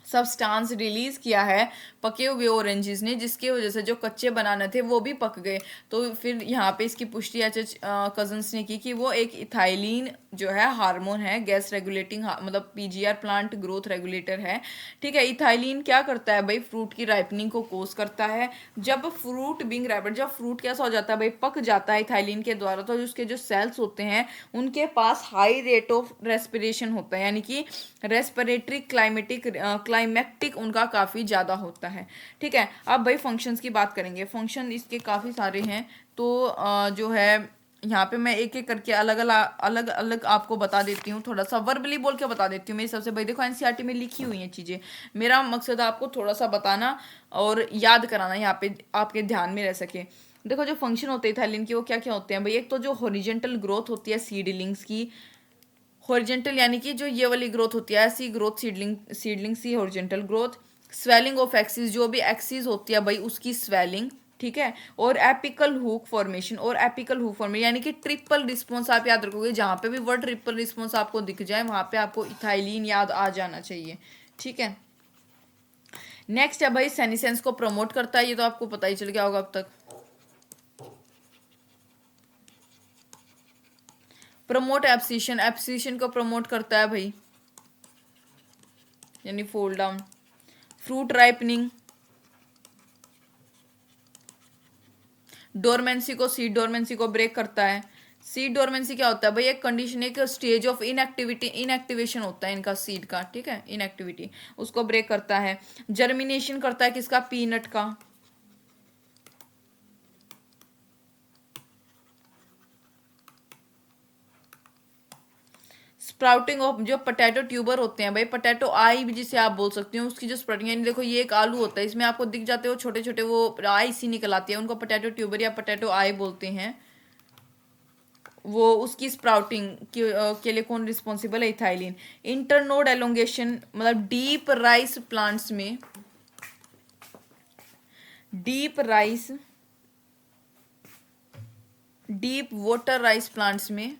सब्सटेंस रिलीज किया है पके हुए ऑरेंजेस ने, जिसकी वजह से जो कच्चे बनाने थे वो भी पक गए। तो फिर यहाँ पे इसकी पुष्टि एच कजन्स ने की कि वो एक इथाइलिन जो है हार्मोन है, गैस रेगुलेटिंग मतलब पीजीआर प्लांट ग्रोथ रेगुलेटर है। ठीक है, इथाइलिन क्या करता है भाई, फ्रूट की राइपनिंग को कोज करता है। जब फ्रूट बिंग रैपेड, जब फ्रूट कैसा हो जाता है भाई, पक जाता है इथाइलिन के द्वारा, तो उसके जो सेल्स होते हैं उनके पास हाई रेट ऑफ रेस्पिरेशन होता है, यानी कि रेस्पिरेटरी क्लाइमेक्टिक उनका काफ़ी ज़्यादा होता है। ठीक है, अब भाई फंक्शंस की बात करेंगे। फंक्शन इसके काफ़ी सारे हैं, तो जो है यहाँ पे मैं एक एक करके अलग अलग आपको बता देती हूँ, थोड़ा सा वर्बली बोल के बता देती हूँ। मेरी सबसे भाई देखो एनसीईआरटी में लिखी हुई हैं चीज़ें, मेरा मकसद है आपको थोड़ा सा बताना और याद कराना, यहाँ पे आपके ध्यान में रह सके। देखो जो फंक्शन होते हैं इथाइलिन की वो क्या क्या होते हैं भाई, एक तो जो हॉरिजेंटल ग्रोथ होती है सीडलिंग्स की, हॉरिजेंटल यानी कि जो ये वाली ग्रोथ होती है ऐसी ग्रोथ, सीडलिंग्स की horizontal growth. Swelling of axis, जो भी एक्सिस होती है भाई उसकी स्वेलिंग। ठीक है, और एपिकल हुक फॉर्मेशन, और एपिकल हुक फॉर्मेशन यानी कि ट्रिपल रिस्पॉन्स। आप याद रखोगे जहां पे भी वर्ड ट्रिपल रिस्पॉन्स आपको दिख जाए वहां पे आपको इथाइलिन याद आ जाना चाहिए। ठीक है, नेक्स्ट है भाई सेनिसेंस को प्रमोट करता है, ये तो आपको पता ही चल गया होगा अब तक। प्रमोट एब्सिशन, एब्सिशन को प्रमोट करता है भाई, यानी फोल डाउन। फ्रूट राइपनिंग, डोरमेंसी को, सीड डोरमेंसी को ब्रेक करता है। सीड डोरमेंसी क्या होता है भाई, एक कंडीशन, एक स्टेज ऑफ इनएक्टिविटी, इनएक्टिवेशन होता है इनका सीड का। ठीक है, इनएक्टिविटी उसको ब्रेक करता है। जर्मिनेशन करता है किसका, पीनट का। स्प्राउटिंग ऑफ, जो पोटैटो ट्यूबर होते हैं भाई, पोटैटो आई भी जिसे आप बोल सकते हो, उसकी जो स्प्राउटिंग, यानी देखो ये एक आलू होता है, इसमें आपको दिख जाते हो छोटे छोटे वो आई सी निकल आती है, उनको पोटैटो ट्यूबर या पोटैटो आई बोलते हैं। वो उसकी स्प्राउटिंग के लिए कौन रिस्पॉन्सिबल है, इथाइलिन। इंटरनोड एलोंगेशन, मतलब डीप राइस प्लांट्स में, deep rice, deep water rice plants में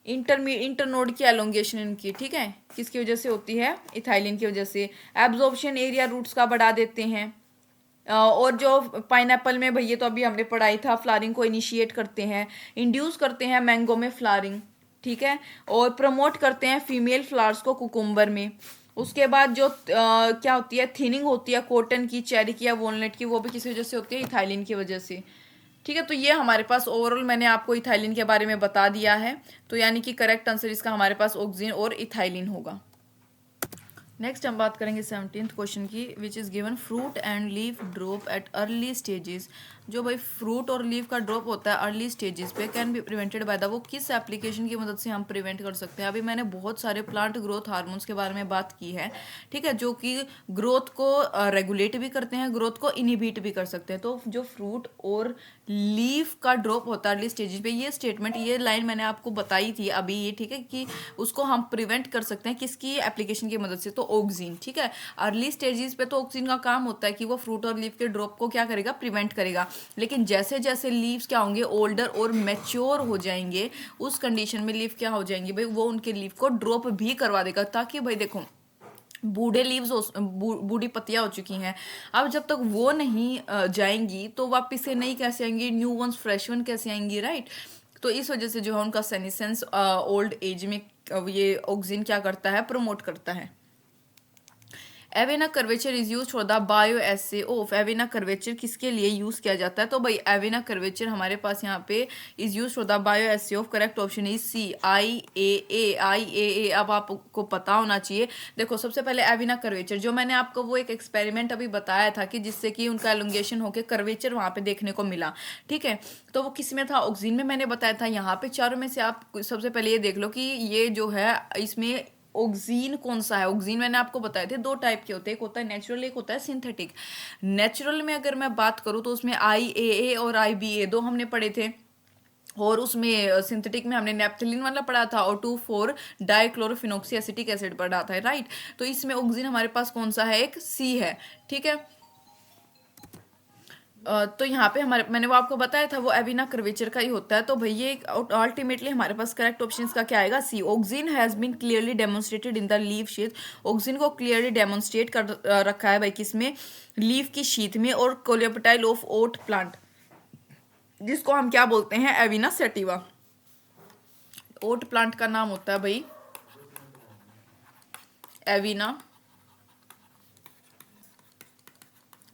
इंटरनोड की एलोंगेशन इनकी, ठीक है, किसकी वजह से होती है, इथाइलिन की वजह से। एब्जॉर्प्शन एरिया रूट्स का बढ़ा देते हैं। और जो पाइनएप्पल में भैया तो अभी हमने पढ़ाई था, फ्लावरिंग को इनिशिएट करते हैं, इंड्यूस करते हैं मैंगो में फ्लावरिंग। ठीक है, और प्रमोट करते हैं फीमेल फ्लावर्स को कुकुम्बर में। उसके बाद जो क्या होती है, थिनिंग होती है कॉटन की, चेरी की या वॉलनट की, वो भी किसी वजह से होती है, इथाइलिन की वजह से। ठीक है, तो ये हमारे पास ओवरऑल मैंने आपको इथाइलिन के बारे में बता दिया है, तो यानी कि करेक्ट आंसर इसका हमारे पास ऑक्सीजन और इथाइलिन होगा। नेक्स्ट हम बात करेंगे 17th क्वेश्चन की, which is given fruit and leaf drop at early stages. जो भाई फ्रूट और लीफ का ड्रॉप होता है अर्ली स्टेजेस पे, can be prevented by the, वो किस एप्लीकेशन की मदद से हम प्रिवेंट कर सकते हैं। अभी मैंने बहुत सारे प्लांट ग्रोथ हार्मोन्स के बारे में बात की है। ठीक है, जो कि ग्रोथ को रेगुलेट भी करते हैं, ग्रोथ को इनिबिट भी कर सकते हैं। तो जो फ्रूट और लीफ का ड्रॉप होता है अर्ली स्टेजेस पे, ये स्टेटमेंट, ये लाइन मैंने आपको बताई थी अभी ये, ठीक है, कि उसको हम प्रिवेंट कर सकते हैं किसकी एप्लीकेशन की मदद से, तो ऑक्सीन। ठीक है, अर्ली स्टेजेस पे तो ऑक्सीन का काम होता है कि वो फ्रूट और लीफ के ड्रॉप को क्या करेगा, प्रिवेंट करेगा। लेकिन जैसे जैसे लीव्स क्या होंगे, ओल्डर और मैच्योर हो जाएंगे, उस कंडीशन में लीफ क्या हो जाएंगे भाई, वो उनके लीफ को ड्रॉप भी करवा देगा, ताकि भाई देखो बूढ़े लीव्स बूढ़ी पत्तियां हो चुकी हैं, अब जब तक वो नहीं जाएंगी तो वापस से नई कैसे आएंगी, न्यू वंस, फ्रेश वन कैसे आएंगी, राइट। तो इस वजह से जो है उनका सेनिसेंस ओल्ड एज में ये ऑक्सीजन क्या करता है, प्रमोट करता है। Avena curvature is use for the bio assay of, Avena curvature किसके लिए यूज किया जाता है, तो भाई एवेना कर्वेचर हमारे पास यहाँ पे is use for the bio assay of, correct option is C, IAA, IAA। अब आपको पता होना चाहिए। देखो सबसे पहले एवेना कर्वेचर, जो मैंने आपको वो एक एक्सपेरिमेंट अभी बताया था कि जिससे कि उनका एलोंगेशन होकर कर्वेचर वहाँ पे देखने को मिला। ठीक है, तो वो किस में था, ऑक्सीजन में मैंने बताया था। यहाँ पे चारों में से आप सबसे पहले ये देख लो कि ये जो है इसमें ऑक्सीन कौन सा है। ऑक्सीन मैंने आपको बताए थे दो टाइप के होते हैं, एक होता है नेचुरल, एक होता है सिंथेटिक। नेचुरल में अगर मैं बात करूँ तो उसमें IAA और IBA दो हमने पढ़े थे, और उसमें सिंथेटिक में हमने नेप्थलीन वाला पढ़ा था और 2,4 डाइक्लोरोफिनॉक्सी एसिटिक एसिड पढ़ा था, राइट। तो इसमें ऑक्सीजन हमारे पास कौन सा है, एक C है। ठीक है, तो यहाँ पे हमारे मैंने वो आपको बताया था वो एविना कर्वेचर का ही होता है। तो भैया अल्टीमेटली हमारे पास करेक्ट ऑप्शन का क्या आएगा, C. Auxin has been clearly demonstrated in the leaf sheath. Auxin को क्लियरली डेमोन्स्ट्रेट कर रखा है भाई किसमें, लीफ की शीथ में। और कोलियोप्टाइल ऑफ ओट प्लांट, जिसको हम क्या बोलते हैं, एविना सेटिवा। ओट प्लांट का नाम होता है भाई एविना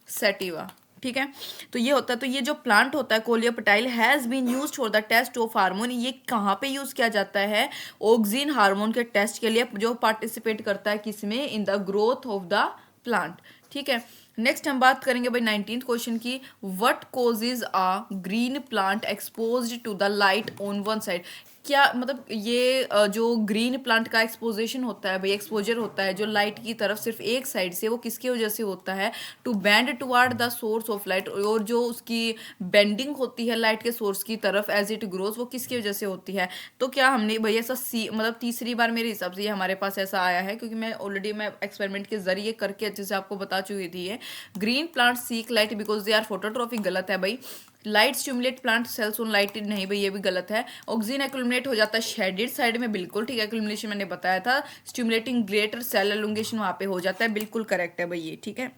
सेटिवा, ठीक है। तो ये होता है, तो ये जो प्लांट होता है coleoptile has been used for the test of hormone. ये कहाँ पे यूज किया जाता है, ऑक्सिन हार्मोन के टेस्ट के लिए, जो पार्टिसिपेट करता है किसमें, in the growth of the plant, ठीक है। नेक्स्ट हम बात करेंगे भाई 19th क्वेश्चन की, what causes a green plant exposed to the light on one side. क्या मतलब ये जो ग्रीन प्लांट का एक्सपोजिशन होता है भाई, एक्सपोजर होता है जो लाइट की तरफ सिर्फ एक साइड से, वो किसकी वजह से होता है, to bend toward the source of light. और जो उसकी बेंडिंग होती है लाइट के सोर्स की तरफ एज इट ग्रोज, वो किसकी वजह से होती है। तो क्या हमने भाई ऐसा सी मतलब तीसरी बार मेरे हिसाब से ये हमारे पास ऐसा आया है, क्योंकि मैं ऑलरेडी मैं एक्सपेरिमेंट के जरिए करके अच्छे से आपको बता चुकी थी। ये green plant seek light because they are phototropic, गलत है भाई। Light stimulate plant cells on light, नहीं भाई ये भी गलत है। ऑक्सीजन एक्यूमुलेट हो जाता है शेडेड साइड में, बिल्कुल ठीक है। एक्यूमुलेशन मैंने बताया था, स्टिमुलेटिंग ग्रेटर सेल एलोंगेशन वहां पे हो जाता है, बिल्कुल करेक्ट है भाई ये, ठीक है।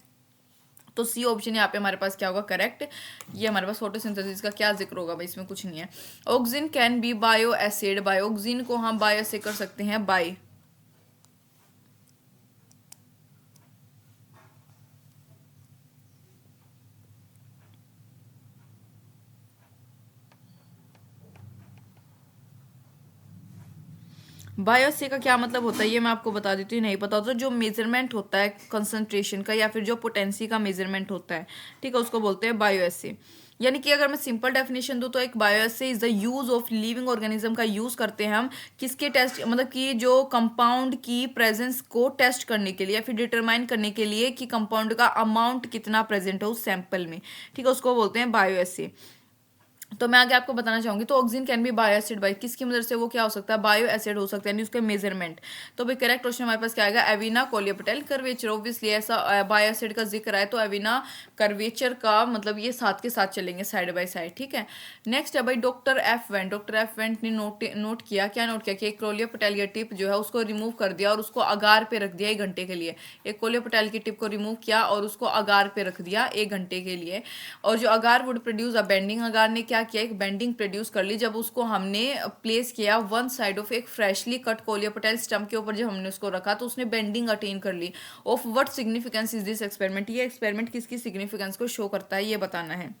तो सी ऑप्शन यहाँ पे हमारे पास क्या होगा, करेक्ट। ये हमारे पास फोटोसिंथेसिस का क्या जिक्र होगा भाई, इसमें कुछ नहीं है। Oxygen can be bio acid, bio oxygen को हम बायो से कर सकते हैं बाय बायोसे का क्या मतलब होता है ये मैं आपको बता देती हूँ, नहीं पता तो जो मेजरमेंट होता है कंसंट्रेशन का या फिर जो पोटेंसी का मेजरमेंट होता है, ठीक है, उसको बोलते हैं बायोसे। यानी कि अगर मैं सिंपल डेफिनेशन दूं तो एक bioassay is the use of living organism का यूज करते हैं हम किसके टेस्ट, मतलब कि जो कंपाउंड की प्रेजेंस को टेस्ट करने के लिए या फिर डिटरमाइन करने के लिए कि कंपाउंड का अमाउंट कितना प्रेजेंट है उस सैंपल में, ठीक है, उसको बोलते हैं बायोसे। तो मैं आगे आपको बताना चाहूंगी, तो oxygen can be bio acid by, किसकी मदद से वो क्या हो सकता है, बायो एसिड हो सकता है, यानी उसके मेजरमेंट। तो भाई करेक्ट क्वेश्चन हमारे पास क्या आएगा, एविना कोलियोप्टाइल कर्वेचर। ऑब्वियसली ऐसा बायो एसिड का जिक्र है तो एविना कर्वेचर का मतलब ये साथ के साथ चलेंगे साइड बाय साइड, ठीक है। नेक्स्ट है भाई doctor F went. Doctor F went ने नोट किया, क्या नोट किया कि एक कोलियोप्टाइल की टिप जो है उसको रिमूव कर दिया और उसको अगार पे रख दिया 1 घंटे के लिए। एक कोलियोप्टाइल की टिप को रिमूव किया और उसको अगार पे रख दिया 1 घंटे के लिए। और जो अगार वुड प्रोड्यूस अ बेंडिंग, अगार ने क्या किया, एक बेंडिंग प्रोड्यूस कर ली जब उसको हमने प्लेस किया वन साइड ऑफ एक फ्रेशली कट कोलियोप्टाइल स्टम्प के ऊपर, जब हमने उसको रखा तो उसने बेंडिंग अटेन कर ली। Of what significance is this experiment, ये एक्सपेरिमेंट किसकी सिग्निफिकेंस को शो करता है ये बताना है।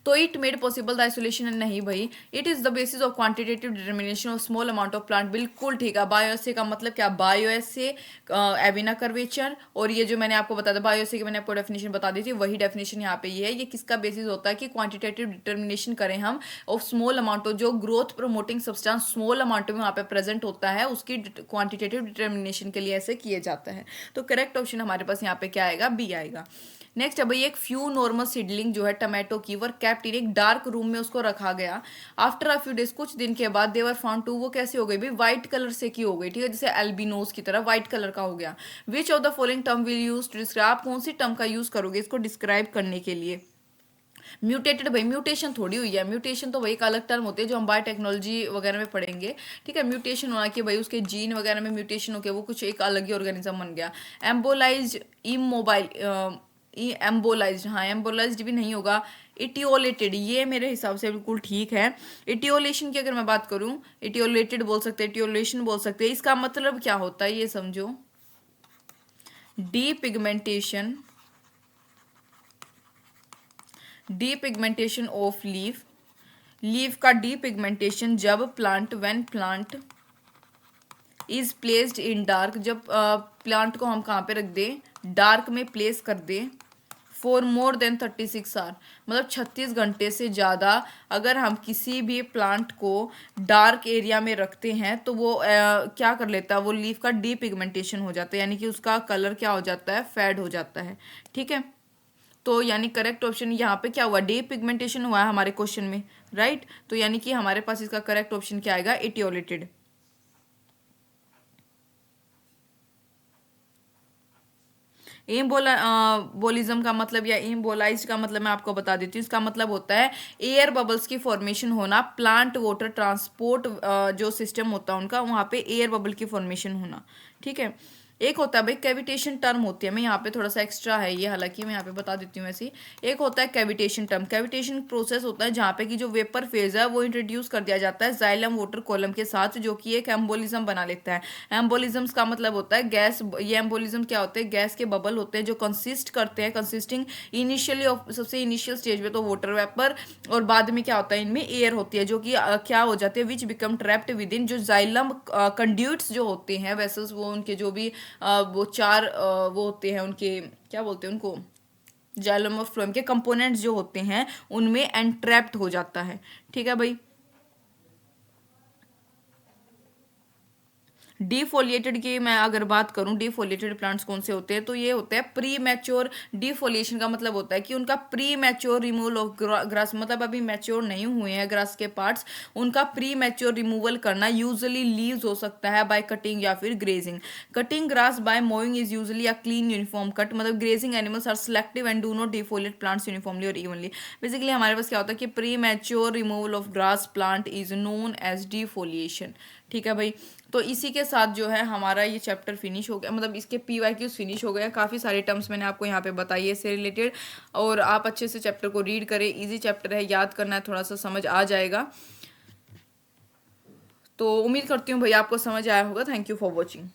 तो it made possible the isolation, नहीं भाई, it is the basis of quantitative determination of small amount of plant, बिल्कुल ठीक है। बायोएसे का मतलब क्या, बायोएसे एविना कर्वेचर। और ये जो मैंने आपको बताया था बायोएसे की मैंने आपको डेफिनेशन बता दी थी, वही डेफिनेशन यहाँ पे ये है। ये किसका बेसिस होता है कि क्वांटिटेटिव डिटर्मिनेशन करें हम ऑफ स्मॉल अमाउंट ऑफ, जो growth promoting substance small amount में वहाँ पे प्रेजेंट होता है, उसकी क्वांटिटेटिव डिटर्मिनेशन के लिए ऐसे किए जाता है। तो करेक्ट ऑप्शन हमारे पास यहाँ पे क्या आएगा, बी आएगा। नेक्स्ट है भाई एक फ्यू नॉर्मल सीडलिंग जो है टमाटो की वर कैप्ट इन एक डार्क रूम में उसको रखा गया। आफ्टर अ फ्यू डेज, कुछ दिन के बाद, देवर फाउंड टू, वो कैसे हो गई भाई, व्हाइट कलर से की हो गई, ठीक है, जैसे एल्बिनोस की तरह व्हाइट कलर का हो गया। Which of the following term will use to describe, आप कौन सी टर्म का यूज करोगे इसको डिस्क्राइब करने के लिए। म्यूटेटेड, भाई म्यूटेशन थोड़ी हुई है, म्यूटेशन तो वही एक अलग टर्म होती है जो हम बायोटेक्नोलॉजी वगैरह में पढ़ेंगे, ठीक है। म्यूटेशन होना कि भाई उसके जीन वगैरह में म्यूटेशन हो गया, वो कुछ एक अलग ही ऑर्गेनिज्म बन गया। एम्बोलाइज, इमोबाइल, एम्बोलाइज, हाँ एम्बोलाइज्ड भी नहीं होगा। इटियोलेटेड, ये मेरे हिसाब से बिल्कुल ठीक है। इटियोलेशन की अगर मैं बात करूं, इटियोलेटेड बोल सकते हैं, इटियोलेशन बोल सकते हैं, इसका मतलब क्या होता है ये समझो, depigmentation, depigmentation of leaf, leaf का डीपिगमेंटेशन जब plant, when plant is placed in dark, जब प्लांट को हम कहाँ पे रख दें, डार्क में प्लेस कर दें, फॉर मोर देन 36 आवर, मतलब 36 घंटे से ज़्यादा अगर हम किसी भी प्लांट को डार्क एरिया में रखते हैं तो वो क्या कर लेता है, वो लीफ का डीपिगमेंटेशन हो जाता है, यानी कि उसका कलर क्या हो जाता है, फेड हो जाता है, ठीक है। तो यानी करेक्ट ऑप्शन यहाँ पे क्या हुआ, डीपिगमेंटेशन हुआ है हमारे क्वेश्चन में, राइट। तो यानी कि हमारे पास इसका करेक्ट ऑप्शन क्या आएगा, इटियोलेटेड। बोलिज्म का मतलब या एम्बोलाइज का मतलब मैं आपको बता देती हूँ। इसका मतलब होता है एयर बबल्स की फॉर्मेशन होना, प्लांट वाटर ट्रांसपोर्ट जो सिस्टम होता है उनका, वहाँ पे एयर बबल की फॉर्मेशन होना। ठीक है। एक होता है भाई कैविटेशन टर्म होती है, मैं यहाँ पे थोड़ा सा एक्स्ट्रा है ये, हालांकि मैं यहाँ पे बता देती हूँ ऐसे ही। एक होता है कैविटेशन टर्म। कैविटेशन प्रोसेस होता है जहाँ पे कि जो वेपर फेज है वो इंट्रोड्यूस कर दिया जाता है जाइलम वाटर कॉलम के साथ, जो कि एक एम्बोलिज्म बना लेता है। एम्बोलिज्म्स का मतलब होता है गैस, ये एम्बोलिज्म क्या होते हैं, गैस के बबल होते हैं जो कंसिस्ट करते हैं, कंसिस्टिंग इनिशियली ऑफ, सबसे इनिशियल स्टेज में तो वाटर वेपर, और बाद में क्या होता है इनमें एयर होती है जो कि क्या हो जाती है, विच बिकम ट्रैप्ड विद इन, जो जाइलम कंड्यूट्स जो होते हैं वेसल्स, वो उनके जो भी वो चार वो होते हैं उनके, क्या बोलते हैं उनको, जाइलम और फ्लोएम के कंपोनेंट्स जो होते हैं उनमें एंट्रैप्ड हो जाता है। ठीक है भाई। डिफोलिएटेड की मैं अगर बात करूं, डिफोलिएटेड प्लांट्स कौन से होते हैं, तो ये होते हैं प्री मैच्योर। डिफोलिएशन का मतलब होता है कि उनका premature removal of grass, मतलब अभी मैच्योर नहीं हुए हैं ग्रास के पार्ट्स, उनका प्री मैच्योर रिमूवल करना। यूजुअली लीव्स हो सकता है बाय कटिंग या फिर grazing. Cutting grass by mowing is usually a clean uniform cut, मतलब grazing animals are selective and do not defoliate plants uniformly और इवनली। बेसिकली हमारे पास क्या होता है कि premature removal of grass plant is known as defoliation. ठीक है भाई। तो इसी के साथ जो है हमारा ये चैप्टर फिनिश हो गया, मतलब इसके PYQs फिनिश हो गए। काफ़ी सारे टर्म्स मैंने आपको यहाँ पे बताई है इससे रिलेटेड, और आप अच्छे से चैप्टर को रीड करें। इजी चैप्टर है, याद करना है, थोड़ा सा समझ आ जाएगा। तो उम्मीद करती हूँ भैया आपको समझ आया होगा। Thank you for watching.